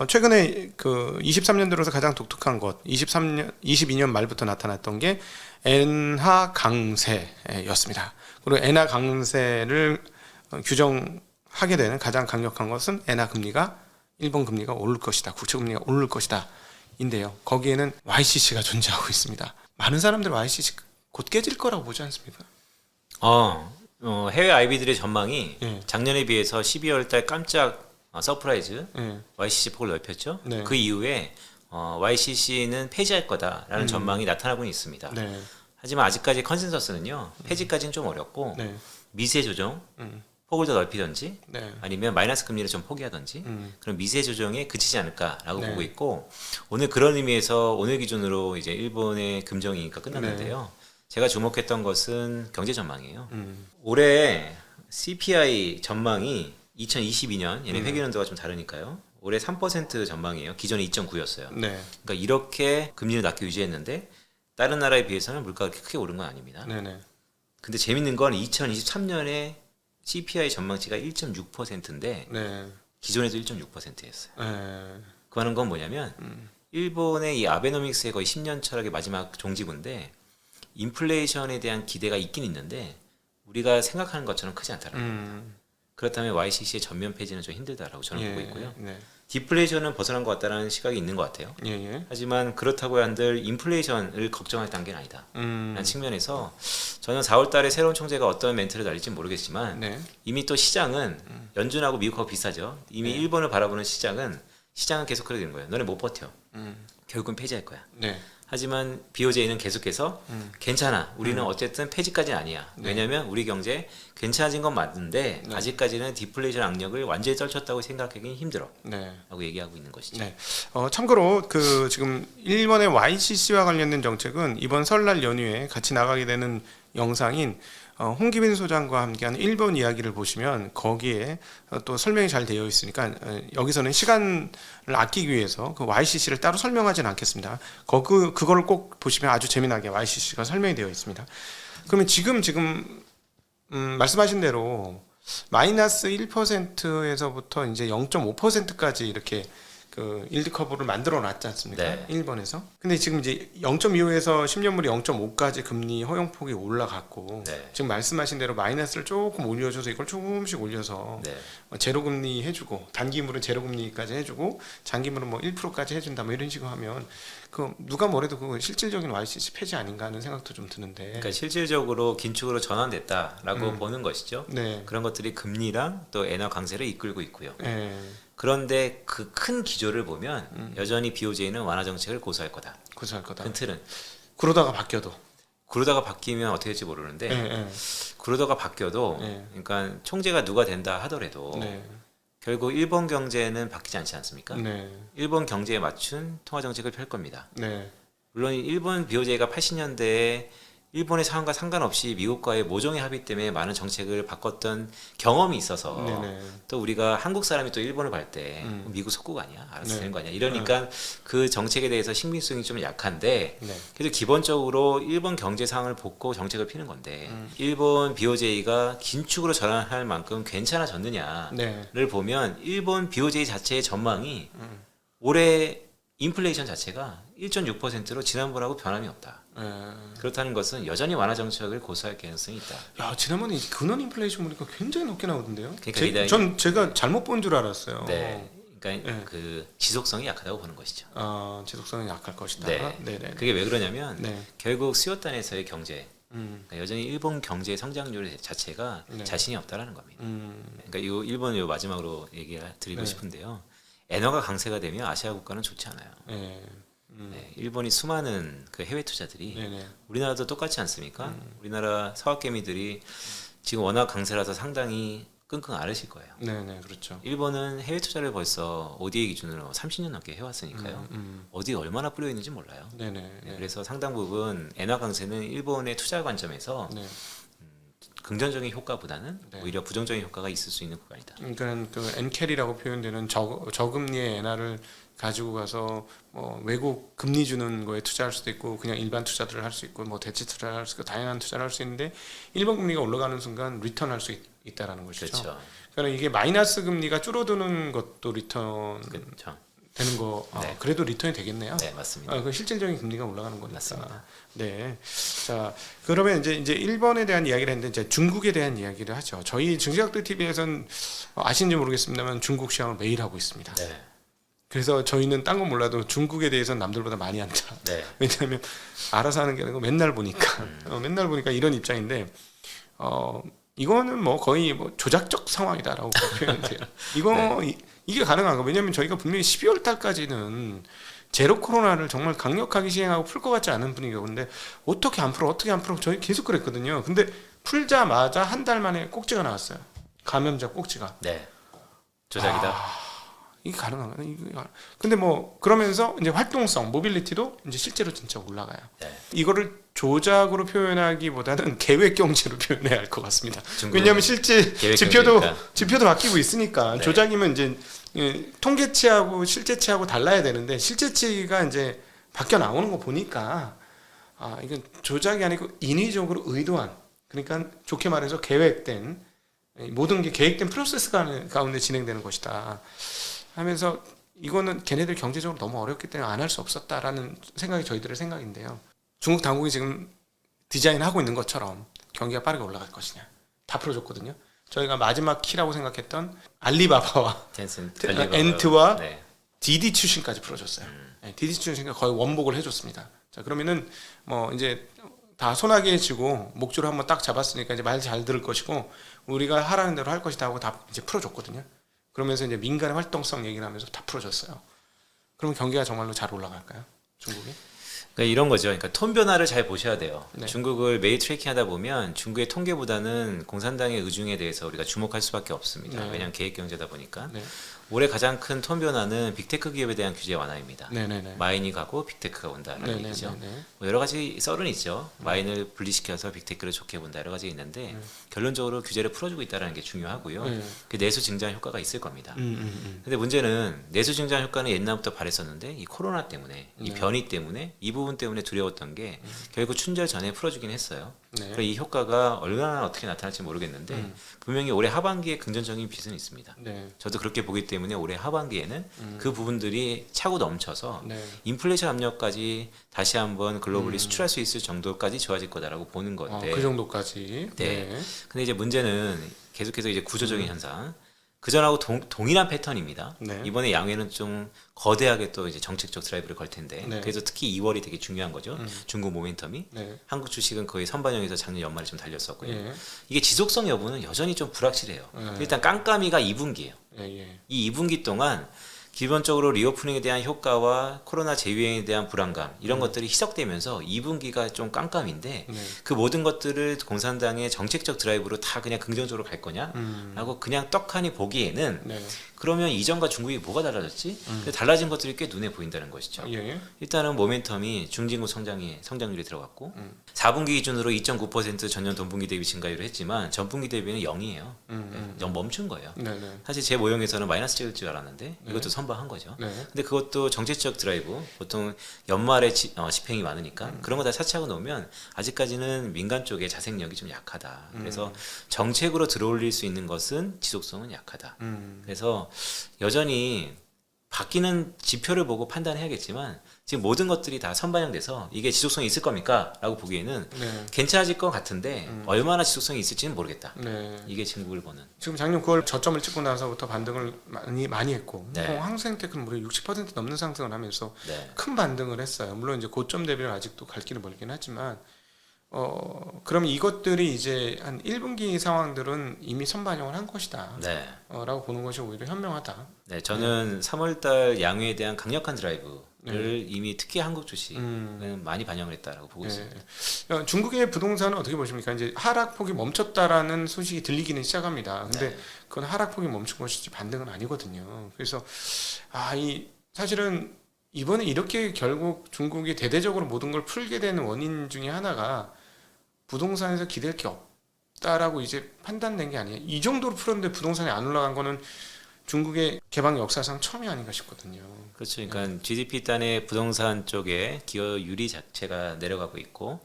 A: 최근에 그 23년 들어서 가장 독특한 것, 22년 말부터 나타났던 게 엔화 강세였습니다. 그리고 엔화 강세를 규정하게 되는 가장 강력한 것은 엔화 금리가, 일본 금리가 오를 것이다, 국채 금리가 오를 것이다 인데요. 거기에는 YCC가 존재하고 있습니다. 많은 사람들 YCC 곧 깨질 거라고 보지 않습니까?
B: 해외 IB들의 전망이
A: 예.
B: 작년에 비해서 12월 달 깜짝 서프라이즈
A: 예.
B: YCC 폭을 넓혔죠.
A: 네.
B: 그 이후에 YCC는 폐지할 거다라는 전망이 나타나고는 있습니다.
A: 네.
B: 하지만 아직까지 컨센서스는요. 폐지까지는 좀 어렵고
A: 네.
B: 미세 조정, 폭을 더 넓히든지
A: 네.
B: 아니면 마이너스 금리를 좀 포기하든지 그런 미세 조정에 그치지 않을까라고
A: 네.
B: 보고 있고, 오늘 그런 의미에서 오늘 기준으로 이제 일본의 금정이니까 끝났는데요. 제가 주목했던 것은 경제 전망이에요. 올해 CPI 전망이 2022년, 얘네 회계연도가 좀 다르니까요. 올해 3% 전망이에요. 기존에 2.9였어요.
A: 네.
B: 그러니까 이렇게 금리를 낮게 유지했는데 다른 나라에 비해서는 물가가 그렇게 크게 오른 건 아닙니다.
A: 네네.
B: 근데 재밌는 건 2023년에 CPI 전망치가 1.6%인데
A: 네.
B: 기존에도 1.6%였어요.
A: 네.
B: 그 하는 건 뭐냐면 일본의 이 아베노믹스의 거의 10년 철학의 마지막 종지부인데 인플레이션에 대한 기대가 있긴 있는데 우리가 생각하는 것처럼 크지 않다라는 겁니다. 그렇다면 YCC의 전면 폐지는 좀 힘들다라고 저는 보고 있고요.
A: 네.
B: 디플레이션은 벗어난 것 같다는 시각이 있는 것 같아요.
A: 예, 예.
B: 하지만 그렇다고 한들 인플레이션을 걱정할 단계는 아니다. 라는 측면에서 저는 4월 달에 새로운 총재가 어떤 멘트를 날릴지 모르겠지만
A: 네.
B: 이미 또 시장은 연준하고 미국하고 비슷하죠. 이미
A: 네.
B: 일본을 바라보는 시장은 계속 그래 되는 거예요. 너네 못 버텨. 결국은 폐지할 거야.
A: 네.
B: 하지만 BOJ는 계속해서 괜찮아. 우리는 어쨌든 폐지까지는 아니야.
A: 네.
B: 왜냐하면 우리 경제 괜찮아진 건 맞는데
A: 네.
B: 아직까지는 디플레이션 악력을 완전히 떨쳤다고 생각하기는 힘들어.
A: 네.
B: 라고 얘기하고 있는 것이죠.
A: 네. 참고로 그 지금 일본의 YCC와 관련된 정책은 이번 설날 연휴에 같이 나가게 되는 영상인 홍기빈 소장과 함께한 일본 이야기를 보시면 거기에 또 설명이 잘 되어 있으니까 여기서는 시간을 아끼기 위해서 그 YCC를 따로 설명하진 않겠습니다. 그거를 꼭 보시면 아주 재미나게 YCC가 설명이 되어 있습니다. 그러면 지금 말씀하신 대로 마이너스 1%에서부터 이제 0.5%까지 이렇게 그 일드 커브를 만들어 놨지 않습니까?
B: 네.
A: 일본에서. 근데 지금 이제 0.25에서 10년물이 0.5까지 금리 허용폭이 올라갔고
B: 네.
A: 지금 말씀하신 대로 마이너스를 조금 올려줘서 이걸 조금씩 올려서
B: 네.
A: 제로금리 해주고 단기물은 제로금리까지 해주고 장기물은 뭐 1%까지 해준다 뭐 이런 식으로 하면 그 누가 뭐래도 그 실질적인 YCC 폐지 아닌가 하는 생각도 좀 드는데.
B: 그러니까 실질적으로 긴축으로 전환됐다라고 보는 것이죠.
A: 네.
B: 그런 것들이 금리랑 또 엔화 강세를 이끌고 있고요.
A: 네.
B: 그런데 그 큰 기조를 보면 여전히 BOJ는 완화 정책을 고수할 거다.
A: 고수할 거다.
B: 큰 틀은.
A: 그러다가 바뀌어도.
B: 그러다가 바뀌면 어떻게 될지 모르는데
A: 네.
B: 그러다가 바뀌어도
A: 네.
B: 그러니까 총재가 누가 된다 하더라도
A: 네.
B: 결국 일본 경제는 바뀌지 않지 않습니까?
A: 네.
B: 일본 경제에 맞춘 통화 정책을 펼 겁니다.
A: 네.
B: 물론 일본 BOJ가 80년대에 일본의 상황과 상관없이 미국과의 모종의 합의 때문에 많은 정책을 바꿨던 경험이 있어서
A: 네네.
B: 또 우리가 한국 사람이 또 일본을 갈 때 미국 속국 아니야? 알아서
A: 네.
B: 되는 거 아니야? 이러니까 그 정책에 대해서 신빙성이 좀 약한데
A: 네.
B: 그래서 기본적으로 일본 경제 상황을 보고 정책을 피는 건데 일본 BOJ가 긴축으로 전환할 만큼 괜찮아졌느냐를
A: 네.
B: 보면 일본 BOJ 자체의 전망이 올해 인플레이션 자체가 1.6%로 지난번하고 변함이 없다. 그렇다는 것은 여전히 완화 정책을 고수할 가능성이 있다.
A: 야 지난번에 근원 인플레이션 보니까 굉장히 높게 나오던데요.
B: 그러니까
A: 제가 잘못 본 줄 알았어요.
B: 네, 그러니까
A: 네.
B: 그 지속성이 약하다고 보는 것이죠.
A: 지속성이 약할 것이다.
B: 네.
A: 네네.
B: 그게 왜 그러냐면
A: 네.
B: 결국 수요단에서의 경제, 그러니까 여전히 일본 경제 성장률 자체가
A: 네.
B: 자신이 없다라는 겁니다.
A: 음.
B: 그러니까 이 일본 마지막으로 얘기를 드리고
A: 네.
B: 싶은데요. 엔화가 강세가 되면 아시아 국가는 좋지 않아요.
A: 네.
B: 네, 일본이 수많은 그 해외 투자들이
A: 네네.
B: 우리나라도 똑같지 않습니까? 우리나라 사업개미들이 지금 워낙 강세라서 상당히 끙끙 앓으실 거예요.
A: 네네 그렇죠.
B: 일본은 해외 투자를 벌써 ODA 기준으로 30년 넘게 해왔으니까요. 어디에 얼마나 뿌려 있는지 몰라요.
A: 네네.
B: 네, 그래서 상당 부분 엔화 강세는 일본의 투자 관점에서
A: 네.
B: 긍정적인 효과보다는
A: 네.
B: 오히려 부정적인 효과가 있을 수 있는 구간이다.
A: 그러니까 그 엔캐리라고 표현되는 저금리의 엔화를 가지고 가서 뭐 외국 금리 주는 거에 투자할 수도 있고 그냥 일반 투자들을 할 수 있고 뭐 대체 투자를 할 수 있고 다양한 투자를 할 수 있는데 일본 금리가 올라가는 순간 리턴할 수 있다라는 것이죠.
B: 그렇죠.
A: 그러니까 이게 마이너스 금리가 줄어드는 것도 리턴
B: 그렇죠.
A: 되는 거.
B: 네.
A: 그래도 리턴이 되겠네요.
B: 네, 맞습니다.
A: 그 실질적인 금리가 올라가는 거니까.
B: 맞습니다.
A: 네. 자, 그러면 이제 일본에 대한 이야기를 했는데 이제 중국에 대한 이야기를 하죠. 저희 증시각도 TV에서는 아시는지 모르겠습니다만 중국 시황을 매일 하고 있습니다.
B: 네.
A: 그래서 저희는 딴 건 몰라도 중국에 대해서는 남들보다 많이 안다.
B: 네.
A: 왜냐하면 알아서 하는 게 아니고 맨날 보니까 맨날 보니까 이런 입장인데 이거는 뭐 거의 뭐 조작적 상황이다라고 표현돼요. 이거 이게 가능한가? 왜냐하면 저희가 분명히 12월 달까지는 제로 코로나를 정말 강력하게 시행하고 풀 것 같지 않은 분위기가 근데 어떻게 안 풀어? 저희 계속 그랬거든요. 근데 풀자마자 한 달 만에 꼭지가 나왔어요. 감염자 꼭지가.
B: 네. 조작이다.
A: 이게 가능한가? 근데 뭐 그러면서 이제 활동성, 모빌리티도 이제 실제로 진짜 올라가요.
B: 네.
A: 이거를 조작으로 표현하기보다는 계획 경제로 표현해야 할 것 같습니다.
B: 중국은
A: 왜냐하면 실제
B: 계획
A: 지표도
B: 경제니까.
A: 바뀌고 있으니까
B: 네.
A: 조작이면 이제 통계치하고 실제치하고 달라야 되는데 실제치가 이제 바뀌어 나오는 거 보니까 이건 조작이 아니고 인위적으로 의도한 그러니까 좋게 말해서 계획된 모든 게 계획된 프로세스 가운데 진행되는 것이다 하면서 이거는 걔네들 경제적으로 너무 어렵기 때문에 안 할 수 없었다라는 생각이 저희들의 생각인데요. 중국 당국이 지금 디자인하고 있는 것처럼 경기가 빠르게 올라갈 것이냐 다 풀어줬거든요. 저희가 마지막 키라고 생각했던 알리바바와
B: 텐센트,
A: 엔트와
B: 네.
A: DD 출신까지 풀어줬어요. 네, DD 출신까지 거의 원복을 해줬습니다. 자, 그러면은 뭐 이제 다 소나기해지고 목줄을 한번 딱 잡았으니까 이제 말 잘 들을 것이고 우리가 하라는 대로 할 것이다 하고 다 이제 풀어줬거든요. 그러면서 이제 민간의 활동성 얘기를 하면서 다 풀어줬어요. 그럼 경기가 정말로 잘 올라갈까요? 중국이?
B: 그러니까 이런 거죠. 그러니까 톤 변화를 잘 보셔야 돼요.
A: 네.
B: 중국을 매일 트래킹하다 보면 중국의 통계보다는 공산당의 의중에 대해서 우리가 주목할 수밖에 없습니다.
A: 네.
B: 왜냐하면 계획 경제다 보니까.
A: 네.
B: 올해 가장 큰 톤 변화는 빅테크 기업에 대한 규제 완화입니다.
A: 네네네.
B: 마인이 가고 빅테크가 온다는 얘기죠. 뭐 여러 가지 썰은 있죠. 마인을 분리시켜서 빅테크를 좋게 본다 여러 가지 있는데 결론적으로 규제를 풀어주고 있다는 게 중요하고요. 그 내수 증장 효과가 있을 겁니다. 근데 문제는 내수 증장 효과는 옛날부터 바랬었는데 이 코로나 때문에 이 변이 때문에 이 부분 때문에 두려웠던 게 결국 춘절 전에 풀어주긴 했어요. 그래서 이 효과가 얼마나 어떻게 나타날지 모르겠는데 분명히 올해 하반기에 긍정적인 빛은 있습니다. 저도 그렇게 보기 때문에 올해 하반기에는 그 부분들이 차고 넘쳐서 인플레이션 압력까지 다시 한번 글로벌리 수출할 수 있을 정도까지 좋아질 거다라고 보는 건데
A: 그 정도까지.
B: 네. 근데 이제 문제는 계속해서 이제 구조적인 현상. 그전하고 동일한 패턴입니다.
A: 네.
B: 이번에 양회는 좀 거대하게 또 이제 정책적 드라이브를 걸 텐데 그래서 특히 2월이 되게 중요한 거죠. 중국 모멘텀이 한국 주식은 거의 선반영해서 작년 연말에 좀 달렸었고요. 이게 지속성 여부는 여전히 좀 불확실해요. 일단 깜깜이가 2분기예요. 이 2분기 동안 기본적으로 리오프닝에 대한 효과와 코로나 재유행에 대한 불안감 이런 것들이 희석되면서 2분기가 좀 깜깜인데 그 모든 것들을 공산당의 정책적 드라이브로 다 그냥 긍정적으로 갈 거냐라고 그냥 떡하니 보기에는 그러면 이전과 중국이 뭐가 달라졌지? 달라진 것들이 꽤 눈에 보인다는 것이죠. 일단은 모멘텀이 중진국 성장률이 들어갔고 4분기 기준으로 2.9% 전년 동분기 대비 증가율을 했지만 전분기 대비는 0이에요. 좀 멈춘 거예요. 사실 제 모형에서는 마이너스 찍을 줄 알았는데 이것도 선방한 거죠. 근데 그것도 정책적 드라이브 보통 연말에 집행이 많으니까 그런 거 다 차치하고 놓으면 아직까지는 민간 쪽의 자생력이 좀 약하다. 그래서 정책으로 들어올릴 수 있는 것은 지속성은 약하다. 그래서 여전히 바뀌는 지표를 보고 판단해야겠지만 지금 모든 것들이 다 선반영돼서 이게 지속성이 있을 겁니까? 라고 보기에는 괜찮아질 것 같은데 얼마나 지속성이 있을지는 모르겠다. 이게 중국을 보는.
A: 지금 작년 9월 저점을 찍고 나서부터 반등을 많이 했고 항생테크는 무려 60% 넘는 상승을 하면서 큰 반등을 했어요. 물론 이제 고점 대비는 아직도 갈 길은 멀긴 하지만 그럼 이것들이 이제 한 1분기 상황들은 이미 선반영을 한 것이다. 라고 보는 것이 오히려 현명하다.
B: 네, 저는 3월달 양회에 대한 강력한 드라이브를 이미 특히 한국 주식은 많이 반영을 했다라고 보고 있습니다.
A: 중국의 부동산은 어떻게 보십니까? 이제 하락폭이 멈췄다라는 소식이 들리기는 시작합니다. 근데 그건 하락폭이 멈춘 것이지 반등은 아니거든요. 그래서 사실은 이번에 이렇게 결국 중국이 대대적으로 모든 걸 풀게 되는 원인 중에 하나가 부동산에서 기댈 게 없다라고 이제 판단된 게 아니에요. 이 정도로 풀었는데 부동산이 안 올라간 거는 중국의 개방 역사상 처음이 아닌가 싶거든요.
B: 그렇죠. 그러니까 GDP 단의 부동산 쪽에 기여율이 자체가 내려가고 있고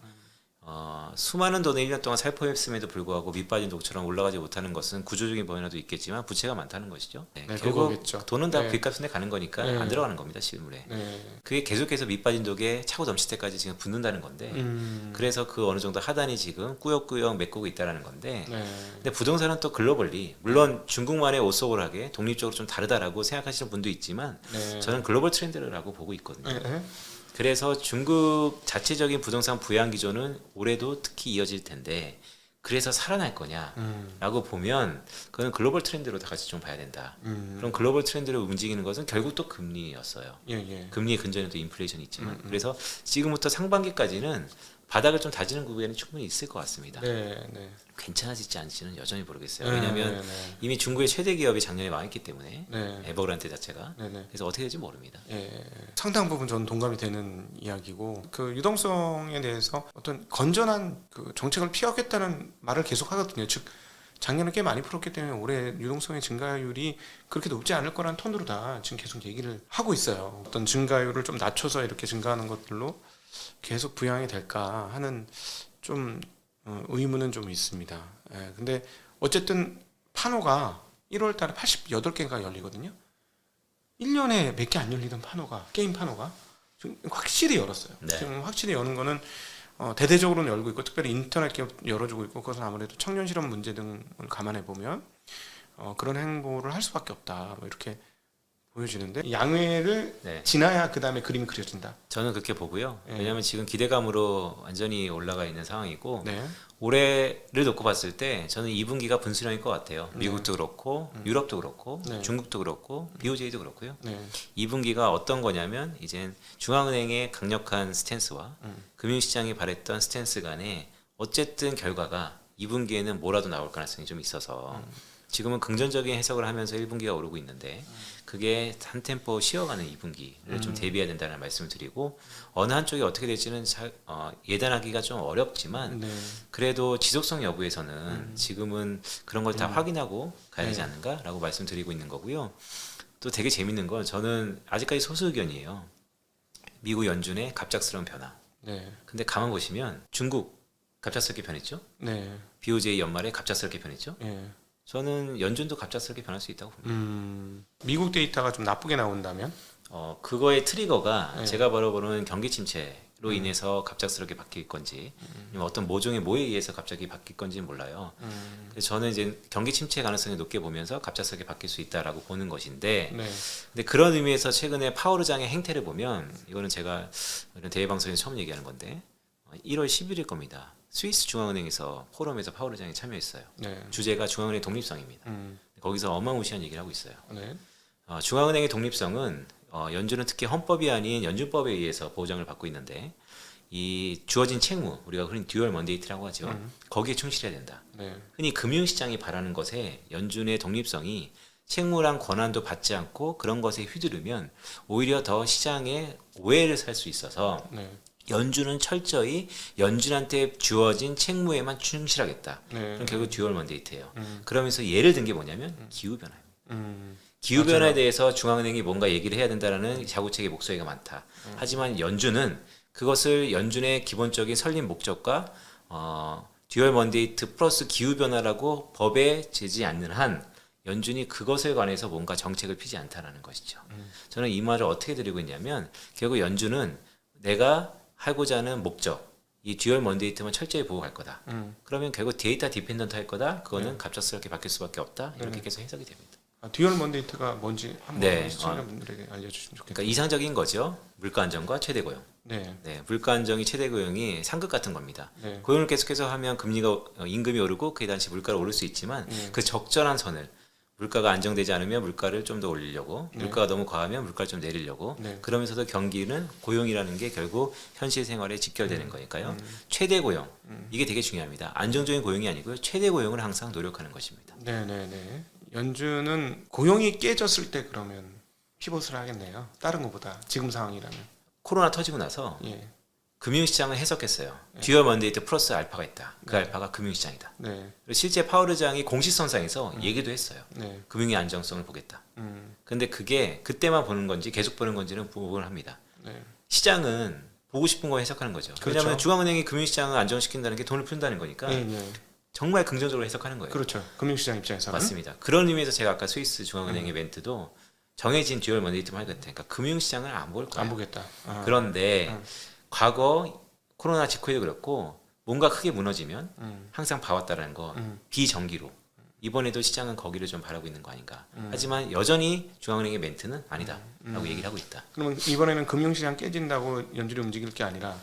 B: 수많은 돈을 1년 동안 살포했음에도 불구하고 밑빠진 독처럼 올라가지 못하는 것은 구조적인 변화도 있겠지만 부채가 많다는 것이죠. 결국
A: 그거겠죠.
B: 돈은 다 빚값에 가는 거니까 안 들어가는 겁니다. 실물에. 그게 계속해서 밑빠진 독에 차고 넘칠 때까지 지금 붙는다는 건데 그래서 그 어느 정도 하단이 지금 꾸역꾸역 메꾸고 있다는 건데 근데 부동산은 또 글로벌리 물론 중국만의 오소골하게 독립적으로 좀 다르다라고 생각하시는 분도 있지만 저는 글로벌 트렌드라고 보고 있거든요. 그래서 중국 자체적인 부동산 부양 기조는 올해도 특히 이어질 텐데 그래서 살아날 거냐라고 보면 그건 글로벌 트렌드로 다 같이 좀 봐야 된다. 그럼 글로벌 트렌드를 움직이는 것은 결국 또 금리였어요. 금리 근전에도 인플레이션이 있지만 그래서 지금부터 상반기까지는 바닥을 좀 다지는 구간이 충분히 있을 것 같습니다. 괜찮아질지 않을지는 여전히 모르겠어요. 왜냐하면 이미 중국의 최대 기업이 작년에 망했기 때문에 에버그란트 자체가 그래서 어떻게 될지 모릅니다.
A: 상당 부분 저는 동감이 되는 이야기고 그 유동성에 대해서 어떤 건전한 그 정책을 피하겠다는 말을 계속 하거든요. 즉 작년에 꽤 많이 풀었기 때문에 올해 유동성의 증가율이 그렇게 높지 않을 거라는 톤으로 다 지금 계속 얘기를 하고 있어요. 어떤 증가율을 좀 낮춰서 이렇게 증가하는 것들로 계속 부양이 될까 하는 좀 의문은 좀 있습니다. 근데 어쨌든 판호가 1월 달에 88개가 열리거든요. 1년에 몇 개 안 열리던 판호가 게임 판호가 지금 확실히 열었어요. 지금 확실히 여는 거는 대대적으로는 열고 있고 특별히 인터넷 기업 열어주고 있고 그것은 아무래도 청년 실업 문제 등을 감안해 보면 그런 행보를 할 수밖에 없다. 뭐 이렇게 보여지는데 양회를
B: 네.
A: 지나야 그 다음에 그림이 그려진다.
B: 저는 그렇게 보고요.
A: 네.
B: 왜냐하면 지금 기대감으로 완전히 올라가 있는 상황이고
A: 네.
B: 올해를 놓고 봤을 때 저는 2분기가 분수령일 것 같아요. 미국도 그렇고 유럽도 그렇고
A: 네.
B: 중국도 그렇고 BOJ도 그렇고요.
A: 네.
B: 2분기가 어떤 거냐면 이젠 중앙은행의 강력한 스탠스와 금융시장이 바랬던 스탠스 간에 어쨌든 결과가 2분기에는 뭐라도 나올 가능성이 좀 있어서 지금은 긍정적인 해석을 하면서 1분기가 오르고 있는데 그게 한 템포 쉬어가는 2분기를 좀 대비해야 된다는 말씀을 드리고 어느 한쪽이 어떻게 될지는 예단하기가 좀 어렵지만
A: 네.
B: 그래도 지속성 여부에서는 지금은 그런 걸 다 확인하고 가야 되지 않는가라고 말씀드리고 있는 거고요. 또 되게 재밌는 건 저는 아직까지 소수 의견이에요. 미국 연준의 갑작스러운 변화.
A: 네.
B: 근데 가만 보시면 중국 갑작스럽게 변했죠.
A: 네.
B: BOJ 연말에 갑작스럽게 변했죠.
A: 네.
B: 저는 연준도 갑작스럽게 변할 수 있다고 봅니다.
A: 미국 데이터가 좀 나쁘게 나온다면?
B: 그거의 트리거가
A: 네.
B: 제가 바라보는 경기 침체로 인해서 갑작스럽게 바뀔 건지 아니면 어떤 모종의 뭐에 의해서 갑자기 바뀔 건지는 몰라요. 그래서 저는 이제 경기 침체 가능성이 높게 보면서 갑작스럽게 바뀔 수 있다라고 보는 것인데
A: 네.
B: 근데 그런 의미에서 최근에 파월 의장의 행태를 보면 이거는 제가 이런 대외 방송에서 처음 얘기하는 건데 1월 10일일 겁니다. 스위스 중앙은행에서 포럼에서 파월 의장이 참여했어요.
A: 네.
B: 주제가 중앙은행 독립성입니다. 거기서 어마무시한 얘기를 하고 있어요.
A: 네.
B: 중앙은행의 독립성은 연준은 특히 헌법이 아닌 연준법에 의해서 보장을 받고 있는데 이 주어진 책무 우리가 흔히 듀얼 먼데이트라고 하죠. 거기에 충실해야 된다.
A: 네.
B: 흔히 금융시장이 바라는 것에 연준의 독립성이 책무랑 권한도 받지 않고 그런 것에 휘두르면 오히려 더 시장에 오해를 살 수 있어서
A: 네.
B: 연준은 철저히 연준한테 주어진 책무에만 충실하겠다.
A: 네.
B: 그럼 결국 듀얼 먼데이트예요. 그러면서 예를 든 게 뭐냐면 기후변화입니다. 기후변화에
A: 맞아요.
B: 대해서 중앙은행이 뭔가 얘기를 해야 된다라는 자구책의 목소리가 많다. 하지만 연준은 그것을 연준의 기본적인 설립 목적과 듀얼 먼데이트 플러스 기후변화라고 법에 제지 않는 한 연준이 그것에 관해서 뭔가 정책을 피지 않다라는 것이죠. 저는 이 말을 어떻게 드리고 있냐면 결국 연준은 내가 하고자 하는 목적 이 듀얼 먼데이트만 철저히 보고 갈 거다. 그러면 결국 데이터 디펜던트 할 거다. 그거는 갑작스럽게 바뀔 수밖에 없다. 이렇게 계속 해석이 됩니다.
A: 듀얼 먼데이트가 뭔지 한번
B: 네,
A: 시청자분들에게 알려주시면 좋겠습니다.
B: 그러니까 이상적인 거죠. 물가 안정과 최대 고용.
A: 네.
B: 네, 물가 안정이 최대 고용이 상극 같은 겁니다.
A: 네.
B: 고용을 계속해서 하면 금리가 임금이 오르고 그에 당시 물가가 오를 수 있지만 그 적절한 선을 물가가 안정되지 않으면 물가를 좀 더 올리려고 물가가 너무 과하면 물가를 좀 내리려고
A: 네.
B: 그러면서도 경기는 고용이라는 게 결국 현실 생활에 직결되는 거니까요. 최대 고용 이게 되게 중요합니다. 안정적인 고용이 아니고요. 최대 고용을 항상 노력하는 것입니다.
A: 네네네. 연준은 고용이 깨졌을 때 그러면 피벗을 하겠네요. 다른 것보다 지금 상황이라면.
B: 코로나 터지고 나서
A: 예.
B: 금융시장을 해석했어요. 듀얼 먼데이트 플러스 알파가 있다. 그 알파가 금융시장이다.
A: 네.
B: 그리고 실제 파월 의장이 공식선상에서 얘기도 했어요.
A: 네.
B: 금융의 안정성을 보겠다. 근데 그게 그때만 보는 건지 계속 보는 건지는 부분을 합니다.
A: 네.
B: 시장은 보고 싶은 거 해석하는 거죠.
A: 그렇죠.
B: 왜냐하면 중앙은행이 금융시장을 안정시킨다는 게 돈을 푼다는 거니까
A: 네, 네.
B: 정말 긍정적으로 해석하는 거예요.
A: 그렇죠. 금융시장 입장에서는.
B: 맞습니다. 그런 의미에서 제가 아까 스위스 중앙은행의 멘트도 정해진 듀얼 먼데이트만 하겠다. 그러니까 금융시장을 안 볼 거예요.
A: 안 보겠다.
B: 그런데 과거 코로나 직후에도 그렇고 뭔가 크게 무너지면 항상 봐왔다라는 거 비정기로 이번에도 시장은 거기를 좀 바라고 있는 거 아닌가. 하지만 여전히 중앙은행의 멘트는 아니다라고 얘기를 하고 있다.
A: 그러면 이번에는 금융시장 깨진다고 연준이 움직일 게 아니라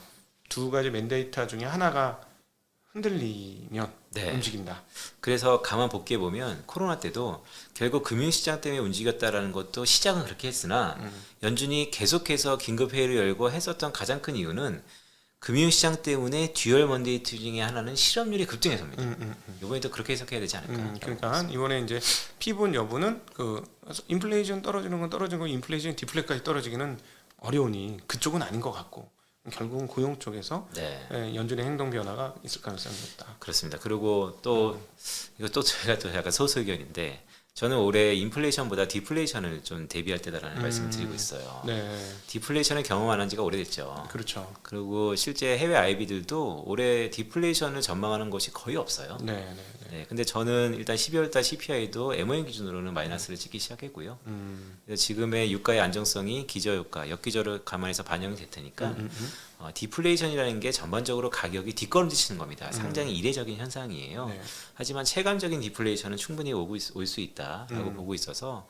A: 두 가지 맨데이터 중에 하나가 흔들리면
B: 네.
A: 움직인다.
B: 그래서 가만 복귀해 보면 코로나 때도 결국 금융시장 때문에 움직였다라는 것도 시장은 그렇게 했으나 연준이 계속해서 긴급회의를 열고 했었던 가장 큰 이유는 금융시장 때문에 듀얼 먼데이트 중에 하나는 실업률이 급등해서입니다. 이번에도 그렇게 해석해야 되지 않을까.
A: 그러니까 이번에 이제 피본 여부는 그 인플레이션 떨어지는 건 떨어지는 거 인플레이션 디플레까지 떨어지기는 어려우니 그쪽은 아닌 것 같고 결국은 고용 쪽에서
B: 네.
A: 연준의 행동 변화가 있을 가능성이 높다.
B: 그렇습니다. 그리고 또 이것도 제가 또 약간 소수 의견인데 저는 올해 인플레이션보다 디플레이션을 좀 대비할 때다라는 말씀을 드리고 있어요.
A: 네,
B: 디플레이션을 경험 안 한 지가 오래됐죠.
A: 그렇죠.
B: 그리고 실제 해외 IB들도 올해 디플레이션을 전망하는 것이 거의 없어요.
A: 네, 네, 네.
B: 네, 근데 저는 일단 12월 달 CPI도 MOM 기준으로는 마이너스를 찍기 시작했고요. 그래서 지금의 유가의 안정성이 기저유가, 역기저를 감안해서 반영이 될 테니까 디플레이션이라는 게 전반적으로 가격이 뒷걸음지치는 겁니다. 상당히 이례적인 현상이에요.
A: 네.
B: 하지만 체감적인 디플레이션은 충분히 올 수 있다라고 보고 있어서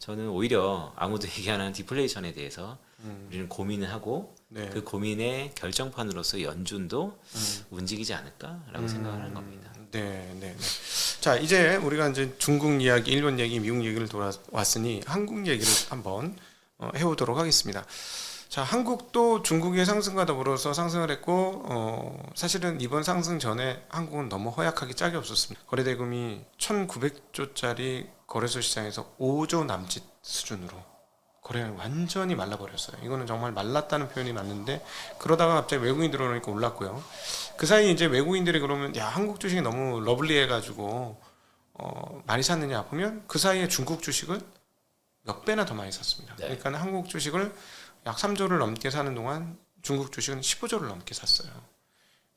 B: 저는 오히려 아무도 얘기 안 하는 디플레이션에 대해서 우리는 고민을 하고
A: 네.
B: 그 고민의 결정판으로서 연준도 움직이지 않을까라고 생각을 하는 겁니다.
A: 네, 네, 네. 자, 이제 우리가 이제 중국 이야기, 일본 얘기, 미국 얘기를 돌아왔으니 한국 얘기를 한번 해보도록 하겠습니다. 자, 한국도 중국의 상승과 더불어서 상승을 했고, 사실은 이번 상승 전에 한국은 너무 허약하기 짝이 없었습니다. 거래대금이 1,900조짜리 거래소 시장에서 5조 남짓 수준으로 거래가 완전히 말라버렸어요. 이거는 정말 말랐다는 표현이 맞는데, 그러다가 갑자기 외국인 들어오니까 올랐고요. 그 사이 이제 외국인들이 그러면 야, 한국 주식이 너무 러블리해가지고 많이 샀느냐 보면 그 사이에 중국 주식을 몇 배나 더 많이 샀습니다.
B: 네.
A: 그러니까 한국 주식을 약 3조를 넘게 사는 동안 중국 주식은 15조를 넘게 샀어요.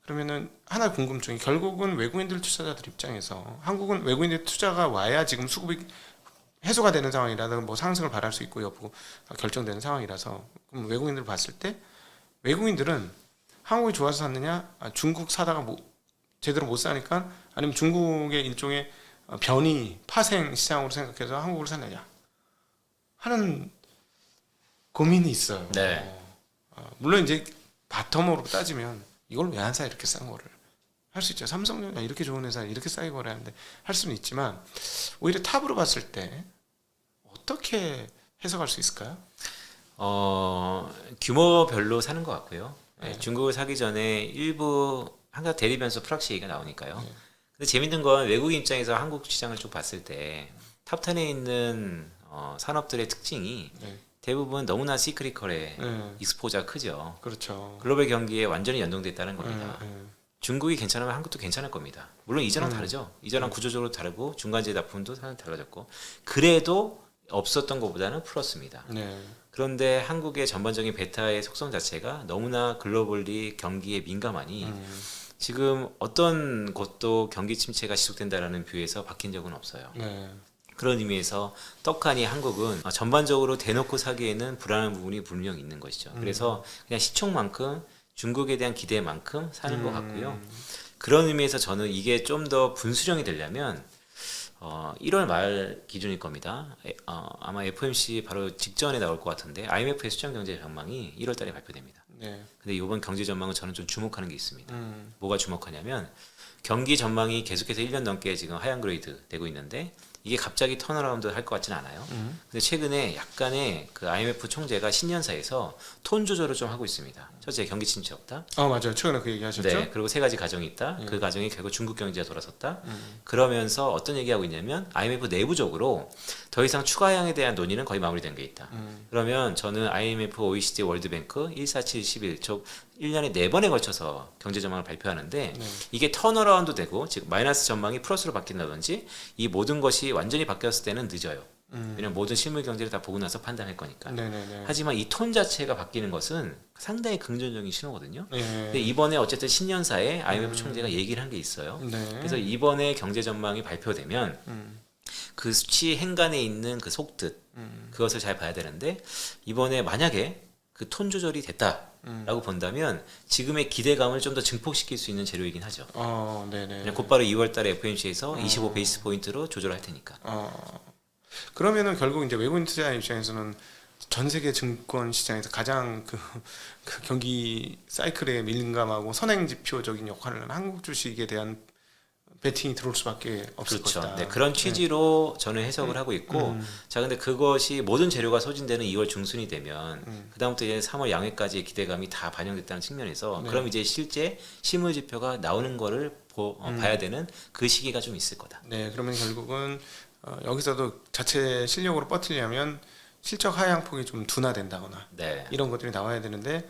A: 그러면은 하나 궁금증이, 결국은 외국인들 투자자들 입장에서 한국은 외국인들 투자가 와야 지금 수급이 해소가 되는 상황이라든 뭐 상승을 바랄 수 있고 여부 결정되는 상황이라서, 그럼 외국인들 봤을 때 외국인들은 한국이 좋아서 샀느냐, 중국 사다가 제대로 못 사니까, 아니면 중국의 일종의 변이 파생 시장으로 생각해서 한국을 샀느냐 하는 고민이 있어요.
B: 네.
A: 물론 이제 바텀으로 따지면 이걸 왜 안 사, 이렇게 싼 거를 할 수 있죠. 삼성전자 이렇게 좋은 회사 이렇게 싸게 거래하는데 할 수는 있지만, 오히려 탑으로 봤을 때 어떻게 해석할 수 있을까요?
B: 규모별로 사는 것 같고요.
A: 네.
B: 중국을 사기 전에 일부 한국 대리 변수 프락시 얘기가 나오니까요.
A: 네.
B: 근데 재밌는 건 외국인 입장에서 한국 시장을 쭉 봤을 때 탑10에 있는 산업들의 특징이
A: 네.
B: 대부분 너무나 시크리컬에
A: 네.
B: 익스포저가 크죠.
A: 그렇죠.
B: 글로벌 경기에 완전히 연동돼 있다는 겁니다.
A: 네.
B: 중국이 괜찮으면 한국도 괜찮을 겁니다. 물론 이전랑 다르죠. 이전랑 구조적으로 다르고 중간재 납품도 사실 달라졌고, 그래도 없었던 것보다는 플러스입니다.
A: 네.
B: 그런데 한국의 전반적인 베타의 속성 자체가 너무나 글로벌리 경기에 민감하니 지금 어떤 곳도 경기 침체가 지속된다라는 뷰에서 바뀐 적은 없어요.
A: 네.
B: 그런 의미에서 떡하니 한국은 전반적으로 대놓고 사기에는 불안한 부분이 분명 있는 것이죠. 그래서 그냥 시총만큼 중국에 대한 기대만큼 사는 것 같고요. 그런 의미에서 저는 이게 좀 더 분수령이 되려면 1월 말 기준일 겁니다. 아마 FOMC 바로 직전에 나올 것 같은데 IMF의 수장 경제 전망이 1월 달에 발표됩니다.
A: 네.
B: 근데 이번 경제 전망은 저는 좀 주목하는 게 있습니다. 뭐가 주목하냐면, 경기 전망이 계속해서 1년 넘게 지금 하향 그레이드 되고 있는데 이게 갑자기 턴어라운드 할 것 같지는 않아요. 근데 최근에 약간의 그 IMF 총재가 신년사에서 톤 조절을 좀 하고 있습니다. 첫째, 경기 침체 없다.
A: 맞아요. 최근에 그 얘기 하셨죠?
B: 네, 그리고 세 가지 가정이 있다. 그 가정이 결국 중국 경제가 돌아섰다. 그러면서 어떤 얘기하고 있냐면, IMF 내부적으로 더 이상 추가 하향에 대한 논의는 거의 마무리된 게 있다. 그러면 저는 IMF, OECD, 월드뱅크 14711 즉 1년에 4번에 걸쳐서 경제 전망을 발표하는데 이게 턴어라운드 되고, 즉 마이너스 전망이 플러스로 바뀐다든지 이 모든 것이 완전히 바뀌었을 때는 늦어요. 왜냐면 모든 실물 경제를 다 보고 나서 판단할 거니까.
A: 네네네.
B: 하지만 이 톤 자체가 바뀌는 것은 상당히 긍정적인 신호거든요.
A: 네.
B: 근데 이번에 어쨌든 신년사에 IMF 총재가 얘기를 한 게 있어요.
A: 네.
B: 그래서 이번에 경제 전망이 발표되면 그 수치 행간에 있는 그 속뜻, 그것을 잘 봐야 되는데, 이번에 만약에 그 톤 조절이 됐다라고 본다면 지금의 기대감을 좀 더 증폭시킬 수 있는 재료이긴 하죠.
A: 네네.
B: 그냥 곧바로 2월 달에 FOMC에서 25 베이스 포인트로 조절할 테니까.
A: 그러면은 결국 이제 외국인 투자 입장에서는 전 세계 증권 시장에서 가장 그 경기 사이클에 민감하고 선행 지표적인 역할을 하는 한국 주식에 대한 베팅이 들어올 수밖에 없을
B: 그렇죠.
A: 것이다.
B: 네, 그런 취지로 저는 해석을 하고 있고, 자, 근데 그것이 모든 재료가 소진되는 2월 중순이 되면 그다음부터 이제 3월 양회까지의 기대감이 다 반영됐다는 측면에서 그럼 이제 실제 실물 지표가 나오는 거를 봐야 되는 그 시기가 좀 있을 거다.
A: 네, 그러면 결국은 여기서도 자체 실력으로 버티려면 실적 하향폭이 좀 둔화된다거나
B: 네.
A: 이런 것들이 나와야 되는데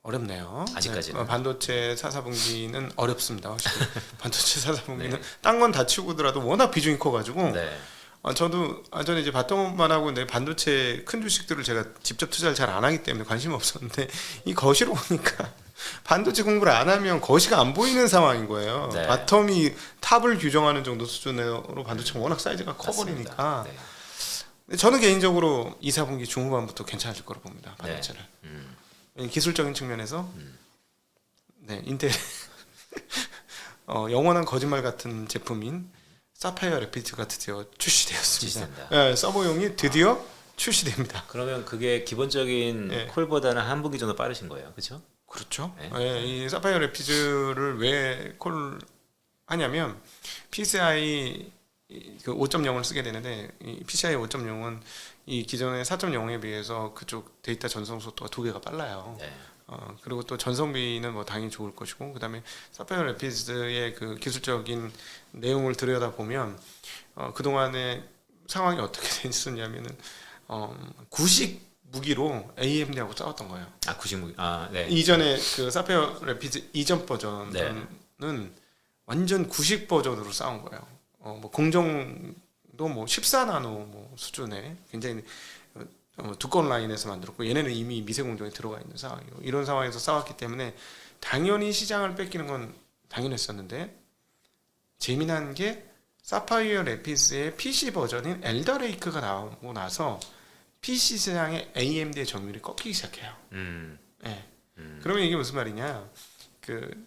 A: 어렵네요.
B: 아직까지는.
A: 네, 반도체 4사분기는 어렵습니다. 확실히. 반도체 4사분기는 딴 건 다 치우고더라도 워낙 비중이 커가지고
B: 네.
A: 저도 전에 이제 바텀만 하고 내 반도체 큰 주식들을 제가 직접 투자를 잘 안 하기 때문에 관심이 없었는데 이 거시로 보니까 반도체 공부를 안 하면 거시가 안 보이는 상황인 거예요.
B: 네.
A: 바텀이 탑을 규정하는 정도 수준으로 반도체가 워낙 사이즈가 커버리니까.
B: 네.
A: 근데 저는 개인적으로 2, 4분기 중후반부터 괜찮아질 거로 봅니다. 반도체를. 기술적인 측면에서 네, 인텔 영원한 거짓말 같은 제품인 사파이어 래피드가 드디어 출시되었습니다. 네, 서버용이 드디어 출시됩니다.
B: 그러면 그게 기본적인
A: 네.
B: 콜보다는 한 분기 정도 빠르신 거예요, 그렇죠?
A: 그렇죠.
B: 네.
A: 네, 이 사파이어 래피드를 왜 콜하냐면 PCI 그 5.0을 쓰게 되는데 이 PCI 5.0은 이 기존의 4.0에 비해서 그쪽 데이터 전송 속도가 2배가 빨라요.
B: 네.
A: 그리고 또 전성비는 뭐 당연히 좋을 것이고 그다음에 사파이어 래피드의 그 기술적인 내용을 들여다 보면 그동안의 상황이 어떻게 됐었냐면은 구식 무기로 AMD하고 싸웠던 거예요.
B: 아, 96. 아, 네.
A: 이전에 그 사파이어 래피드 이전 버전은 완전 구식 버전으로 싸운 거예요. 뭐 공정도 뭐 14나노 뭐 수준의 굉장히 두꺼운 라인에서 만들었고 얘네는 이미 미세 공정에 들어가 있는 상황이고 이런 상황에서 싸웠기 때문에 당연히 시장을 뺏기는 건 당연했었는데 재미난 게 사파이어 래피드의 PC 버전인 엘더 레이크가 나오고 나서 PC 시장의 AMD의 점유율이 꺾이기 시작해요. 네. 그러면 이게 무슨 말이냐?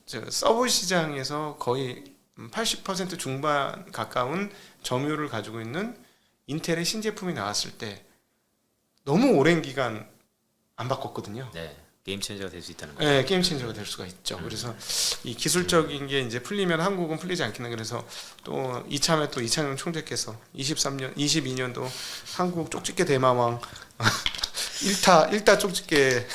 A: 저 서버 시장에서 거의 80% 중반 가까운 점유율을 가지고 있는 인텔의 신제품이 나왔을 때 너무 오랜 기간 안 바꿨거든요.
B: 네. 게임 체인저가 될 수 있다는 거죠.
A: 네, 게임 체인저가 될 수가 있죠. 그래서 이 기술적인 게 이제 풀리면 한국은 풀리지 않겠나. 그래서 또 이참에 또 이창용 총재께서 22년도 한국 쪽집게 대마왕 1타 쪽집게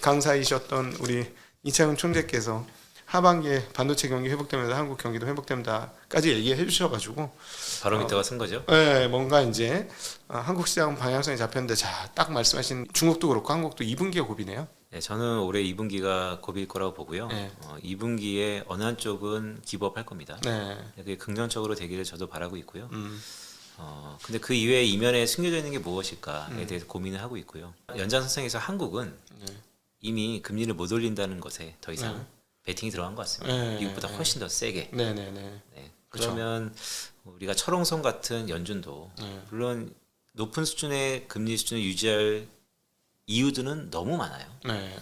A: 강사이셨던 우리 이창용 총재께서 하반기에 반도체 경기 회복되면서 한국 경기도 회복된다까지 얘기해 주셔가지고
B: 바로미터가 쓴 거죠.
A: 네, 뭔가 이제 한국 시장 방향성이 잡혔는데 자, 딱 말씀하신 중국도 그렇고 한국도 2분기가 고비네요.
B: 네, 저는 올해 2분기가 고비일 거라고 보고요.
A: 네.
B: 2분기에 어느 한쪽은 기부업할 겁니다.
A: 네.
B: 그게 긍정적으로 되기를 저도 바라고 있고요. 근데 그 이외에 이면에 숨겨져 있는 게 무엇일까에 대해서 고민을 하고 있고요. 연장선상에서 한국은 이미 금리를 못 올린다는 것에 더 이상 베팅이 들어간 것 같습니다.
A: 네.
B: 미국보다 훨씬 더 세게.
A: 네네네.
B: 네. 그러면 우리가 철옹성 같은 연준도 물론 높은 수준의 금리 수준을 유지할 이유들은 너무 많아요.
A: 네.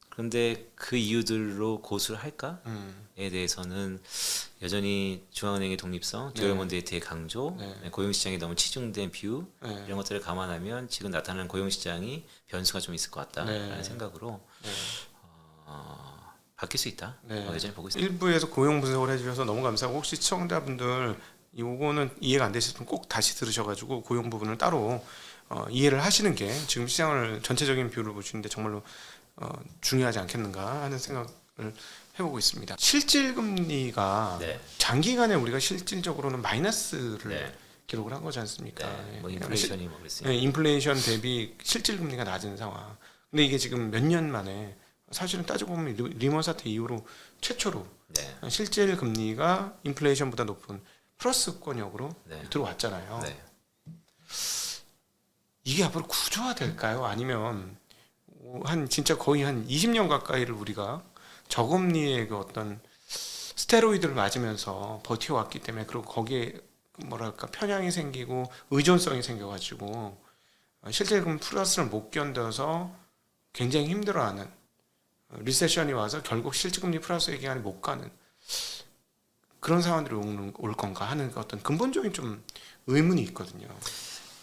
B: 그런데 그 이유들로 고수를 할까에 대해서는 여전히 중앙은행의 독립성, 듀얼 먼데이트의 강조, 고용시장이 너무 치중된 뷰 이런 것들을 감안하면 지금 나타나는 고용시장이 변수가 좀 있을 것 같다라는 생각으로 바뀔 수 있다. 여전히 보고 있습니다.
A: 일부에서 고용 분석을 해주셔서 너무 감사하고 혹시 시청자분들 이거는 이해가 안 되시면 꼭 다시 들으셔가지고 고용 부분을 따로 이해를 하시는 게 지금 시장을 전체적인 뷰를 보시는데 정말로 중요하지 않겠는가 하는 생각을 해보고 있습니다. 실질 금리가 장기간에 우리가 실질적으로는 마이너스를 기록을 한 거지 않습니까?
B: 뭐 인플레이션이 뭐 그랬어요.
A: 인플레이션 대비 실질 금리가 낮은 상황. 근데 이게 지금 몇 년 만에 사실은 따지고 보면 리먼 사태 이후로 최초로 실질 금리가 인플레이션보다 높은 플러스권역으로 들어왔잖아요. 이게 앞으로 구조화될까요? 아니면 진짜 거의 한 20년 가까이를 우리가 저금리의 그 어떤 스테로이드를 맞으면서 버텨왔기 때문에 그리고 거기에 뭐랄까 편향이 생기고 의존성이 생겨가지고 실질금 플러스를 못 견뎌서 굉장히 힘들어하는 리세션이 와서 결국 실질금리 플러스의 기간이 못 가는 그런 상황들이 올 건가 하는 어떤 근본적인 좀 의문이 있거든요.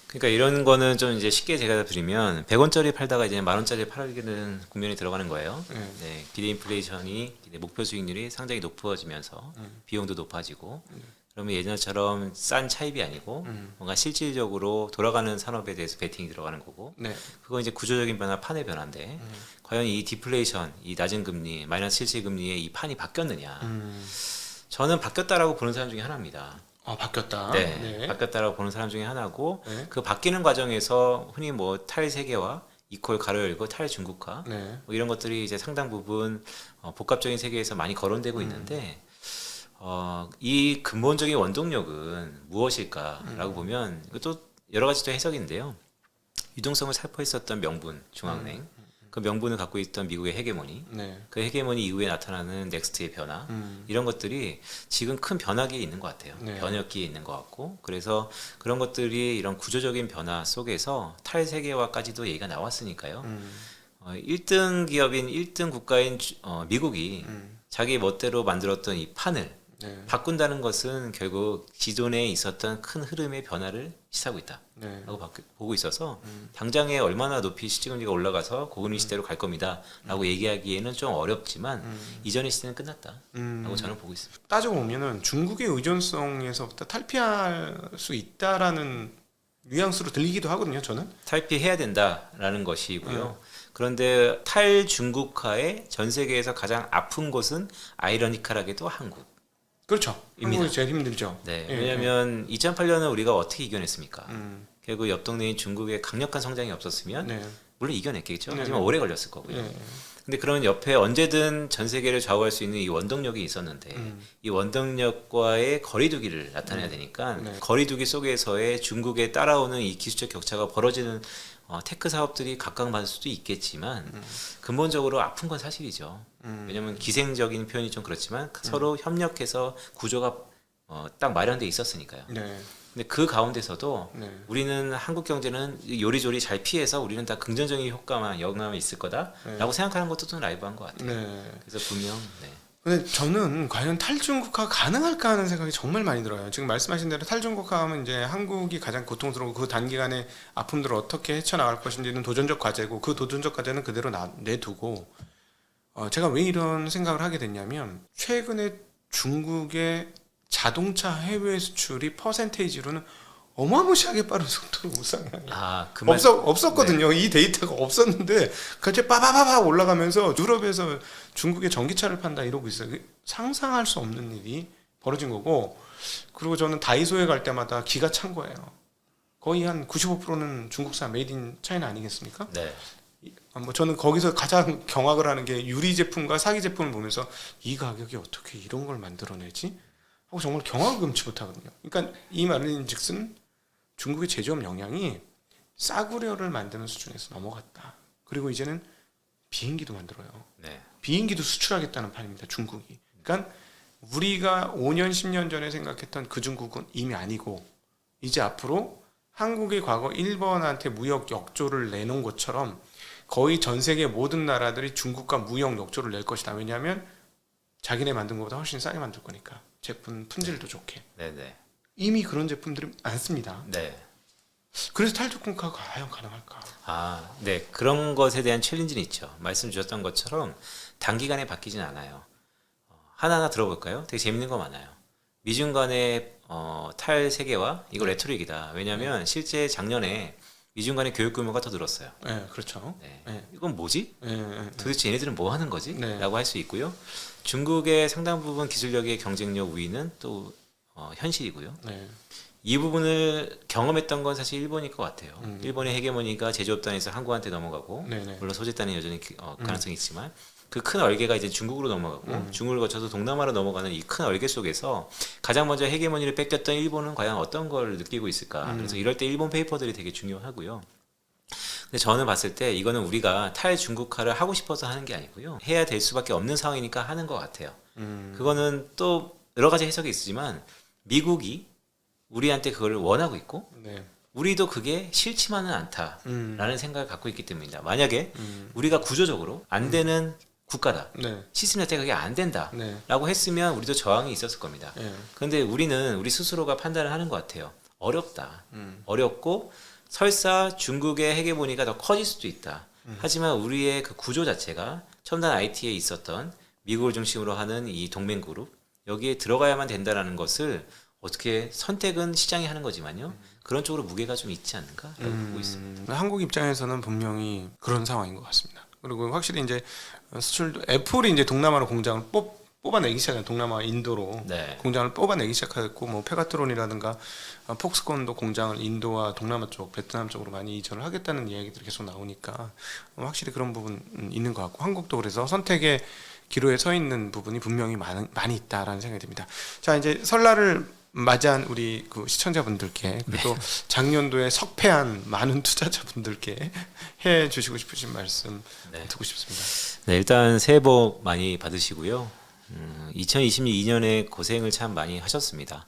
B: 그러니까 이런 거는 좀 이제 쉽게 제가 드리면 100원짜리 팔다가 이제 10,000원짜리 팔게 되는 국면이 들어가는 거예요. 기대 인플레이션이 목표 수익률이 상당히 높아지면서 비용도 높아지고 그러면 예전처럼 싼 차입이 아니고 뭔가 실질적으로 돌아가는 산업에 대해서 베팅이 들어가는 거고 그건 이제 구조적인 변화, 판의 변화인데 과연 이 디플레이션, 이 낮은 금리, 마이너스 실질 금리의 이 판이 바뀌었느냐? 저는 바뀌었다라고 보는 사람 중에 하나입니다.
A: 바뀌었다.
B: 바뀌었다라고 보는 사람 중에 하나고 그 바뀌는 과정에서 흔히 뭐 탈세계화, 이퀄 가로 열고 탈중국화 뭐 이런 것들이 이제 상당 부분 복합적인 세계에서 많이 거론되고 있는데 이 근본적인 원동력은 무엇일까라고 보면 이것도 여러 가지 또 해석인데요. 유동성을 살포했었던 명분 중앙은행 그 명분을 갖고 있던 미국의 헤게모니,
A: 네.
B: 그 헤게모니 이후에 나타나는 넥스트의 변화, 이런 것들이 지금 큰 변화기에 있는 것 같아요.
A: 네.
B: 변혁기에 있는 것 같고, 그래서 그런 것들이 이런 구조적인 변화 속에서 탈세계화까지도 얘기가 나왔으니까요. 1등 기업인 1등 국가인 미국이 자기 멋대로 만들었던 이 판을
A: 네.
B: 바꾼다는 것은 결국 기존에 있었던 큰 흐름의 변화를 시사하고 있다.
A: 네.
B: 라고 보고 있어서 당장에 얼마나 높이 실질금리가 올라가서 고금리 시대로 갈 겁니다. 라고 얘기하기에는 좀 어렵지만 이전의 시대는 끝났다. 라고 저는 보고 있습니다.
A: 따지고 보면은 중국의 의존성에서부터 탈피할 수 있다라는 뉘앙스로 들리기도 하거든요. 저는.
B: 탈피해야 된다라는 것이고요. 그런데 탈중국화의 전 세계에서 가장 아픈 곳은 아이러니컬하게도 한국.
A: 그렇죠.
B: 입니다.
A: 한국이 제일 힘들죠.
B: 네,
A: 예,
B: 왜냐하면 2008년을 우리가 어떻게 이겨냈습니까?
A: 음.
B: 결국 옆 동네인 중국의 강력한 성장이 없었으면
A: 네.
B: 물론 이겨냈겠죠.
A: 네,
B: 하지만
A: 네.
B: 오래 걸렸을 거고요.
A: 예.
B: 근데 그런 옆에 언제든 전 세계를 좌우할 수 있는 이 원동력이 있었는데 이 원동력과의 거리두기를 나타내야 되니까
A: 네.
B: 거리두기 속에서의 중국에 따라오는 이 기술적 격차가 벌어지는 테크 사업들이 각광받을 수도 있겠지만 근본적으로 아픈 건 사실이죠. 왜냐하면 기생적인 표현이 좀 그렇지만 서로 협력해서 구조가 딱 마련돼 있었으니까요.
A: 네.
B: 근데 그 가운데서도
A: 네.
B: 우리는 한국 경제는 요리조리 잘 피해서 우리는 다 긍정적인 효과만 영감이 있을 거다라고 생각하는 것도 좀 라이브한 것 같아요.
A: 네.
B: 그래서 분명 네.
A: 근데 저는 과연 탈중국화 가능할까 하는 생각이 정말 많이 들어요. 지금 말씀하신 대로 탈중국화하면 이제 한국이 가장 고통스러운 그 단기간의 아픔들을 어떻게 헤쳐나갈 것인지는 도전적 과제고 그 도전적 과제는 그대로 내두고 제가 왜 이런 생각을 하게 됐냐면 최근에 중국의 자동차 해외 수출이 퍼센테이지로는 어마무시하게 빠른 속도로 우상향해요.
B: 그 말씀,
A: 없었거든요. 이 데이터가 없었는데 갑자기 빠바바바 올라가면서 유럽에서 중국의 전기차를 판다 이러고 있어요. 상상할 수 없는 일이 벌어진 거고, 그리고 저는 다이소에 갈 때마다 기가 찬 거예요. 거의 한 95%는 중국산 메이드 인 차이나 아니겠습니까?
B: 네.
A: 뭐 저는 거기서 가장 경악을 하는 게 유리 제품과 사기 제품을 보면서 이 가격이 어떻게 이런 걸 만들어내지? 하고 정말 경악을 금치 못하거든요. 그러니까 이 말인즉슨 중국의 제조업 역량이 싸구려를 만드는 수준에서 넘어갔다. 그리고 이제는 비행기도 만들어요.
B: 네.
A: 비행기도 수출하겠다는 판입니다. 중국이. 그러니까 우리가 5년 10년 전에 생각했던 그 중국은 이미 아니고 이제 앞으로 한국이 과거 일본한테 무역 역조를 내놓은 것처럼 거의 전 세계 모든 나라들이 중국과 무역 역조를 낼 것이다. 왜냐하면 자기네 만든 것보다 훨씬 싸게 만들 거니까. 제품 품질도 좋게.
B: 네네.
A: 이미 그런 제품들이 많습니다.
B: 네.
A: 그래서 탈중국화가 과연 가능할까?
B: 네. 그런 것에 대한 챌린지는 있죠. 말씀 주셨던 것처럼 단기간에 바뀌진 않아요. 하나하나 들어볼까요? 되게 재밌는 거 많아요. 미중 간의 탈세계화, 이거 레토릭이다. 왜냐하면 실제 작년에 미중 간의 교육 규모가 더 늘었어요.
A: 네, 그렇죠.
B: 네.
A: 네.
B: 이건 뭐지?
A: 네.
B: 도대체 얘네들은 뭐 하는 거지?
A: 네.
B: 라고 할 수 있고요. 중국의 상당 부분 기술력의 경쟁력 우위는 또 현실이고요.
A: 네.
B: 이 부분을 경험했던 건 사실 일본일 것 같아요. 일본의 헤게모니가 제조업단에서 한국한테 넘어가고
A: 네네.
B: 물론 소재단은 여전히 가능성이 있지만 그 큰 얼개가 이제 중국으로 넘어가고 중국을 거쳐서 동남아로 넘어가는 이 큰 얼개 속에서 가장 먼저 헤게모니를 뺏겼던 일본은 과연 어떤 걸 느끼고 있을까. 그래서 이럴 때 일본 페이퍼들이 되게 중요하고요. 근데 저는 봤을 때 이거는 우리가 탈중국화를 하고 싶어서 하는 게 아니고요. 해야 될 수밖에 없는 상황이니까 하는 것 같아요. 그거는 또 여러 가지 해석이 있지만 미국이 우리한테 그걸 원하고 있고
A: 네.
B: 우리도 그게 싫지만은 않다라는 생각을 갖고 있기 때문입니다. 만약에 우리가 구조적으로 안 되는 국가다.
A: 네.
B: 시스템 자체가 그게 안 된다.
A: 네.
B: 라고 했으면 우리도 저항이 있었을 겁니다.
A: 네.
B: 그런데 우리는 우리 스스로가 판단을 하는 것 같아요. 어렵다. 어렵고 설사 중국의 헤게모니가 더 커질 수도 있다. 하지만 우리의 그 구조 자체가 첨단 IT에 있었던 미국을 중심으로 하는 이 동맹그룹 여기에 들어가야만 된다라는 것을 어떻게 선택은 시장이 하는 거지만요. 그런 쪽으로 무게가 좀 있지 않는가라고 보고 있습니다.
A: 한국 입장에서는 분명히 그런 상황인 것 같습니다. 그리고 확실히 이제 수출도 애플이 이제 동남아로 공장을 뽑아내기 시작한 동남아 인도로
B: 네.
A: 공장을 뽑아내기 시작했고 뭐 페가트론이라든가 폭스콘도 공장을 인도와 동남아 쪽 베트남 쪽으로 많이 이전을 하겠다는 이야기들이 계속 나오니까 확실히 그런 부분 있는 것 같고 한국도 그래서 선택의 기로에 서 있는 부분이 분명히 많이 있다라는 생각이 듭니다. 자 이제 설날을 맞이한 우리 그 시청자분들께 그리고 작년도에 석패한 많은 투자자분들께 해주시고 싶으신 말씀
B: 네.
A: 듣고 싶습니다.
B: 네, 일단 새해 복 많이 받으시고요. 2022년에 고생을 참 많이 하셨습니다.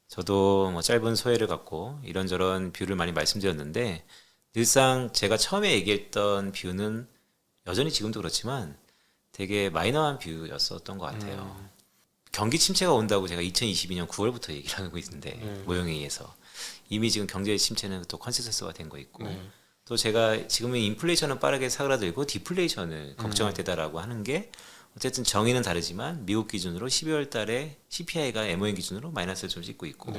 B: 저도 뭐 짧은 소회를 갖고 이런저런 뷰를 많이 말씀드렸는데 늘상 제가 처음에 얘기했던 뷰는 여전히 지금도 그렇지만 되게 마이너한 뷰였었던 것 같아요. 경기 침체가 온다고 제가 2022년 9월부터 얘기를 하고 있는데 모형회의에서 이미 지금 경제 침체는 또 컨센서스가 된 거 있고 또 제가 지금은 인플레이션은 빠르게 사그라들고 디플레이션을 걱정할 때다라고 하는 게 어쨌든 정의는 다르지만 미국 기준으로 12월 달에 CPI가 MOM 기준으로 마이너스를 좀 찍고 있고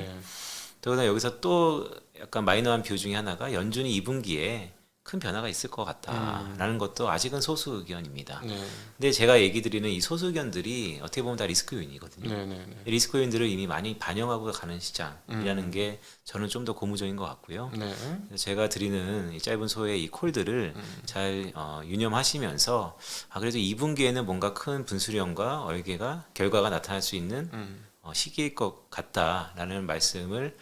B: 또 여기서 또 약간 마이너한 뷰 중에 하나가 연준이 2분기에 큰 변화가 있을 것 같다라는 것도 아직은 소수 의견입니다. 근데 제가 얘기 드리는 이 소수 의견들이 어떻게 보면 다 리스크 요인이거든요. 리스크 요인들을 이미 많이 반영하고 가는 시장이라는 게 저는 좀 더 고무적인 것 같고요. 그래서 제가 드리는 이 짧은 소의 이 콜들을 잘 유념하시면서 그래도 2분기에는 뭔가 큰 분수령과 얼개가 결과가 나타날 수 있는 시기일 것 같다라는 말씀을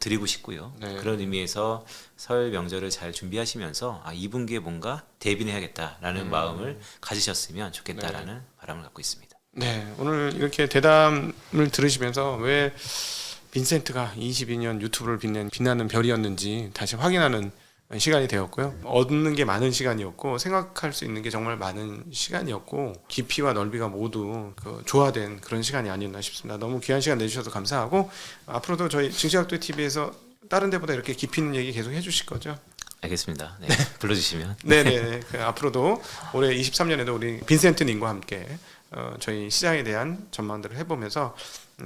B: 드리고 싶고요. 그런 의미에서 설 명절을 잘 준비하시면서 2분기에 뭔가 대비는 해야겠다라는 마음을 가지셨으면 좋겠다라는 바람을 갖고 있습니다.
A: 네, 오늘 이렇게 대담을 들으시면서 왜 빈센트가 22년 유튜브를 빛나는 별이었는지 다시 확인하는 시간이 되었고요. 얻는 게 많은 시간이었고 생각할 수 있는 게 정말 많은 시간이었고 깊이와 넓이가 모두 조화된 그런 시간이 아니었나 싶습니다. 너무 귀한 시간 내주셔서 감사하고 앞으로도 저희 증시학도 TV에서 다른 데보다 이렇게 깊이 있는 얘기 계속 해주실 거죠?
B: 알겠습니다. 네, 불러주시면.
A: 네네. 앞으로도 올해 23년에도 우리 빈센트님과 함께 저희 시장에 대한 전망들을 해보면서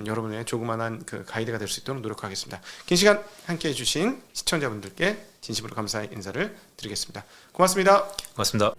A: 여러분의 조그만한 그 가이드가 될 수 있도록 노력하겠습니다. 긴 시간 함께해 주신 시청자분들께 진심으로 감사의 인사를 드리겠습니다. 고맙습니다.
B: 고맙습니다.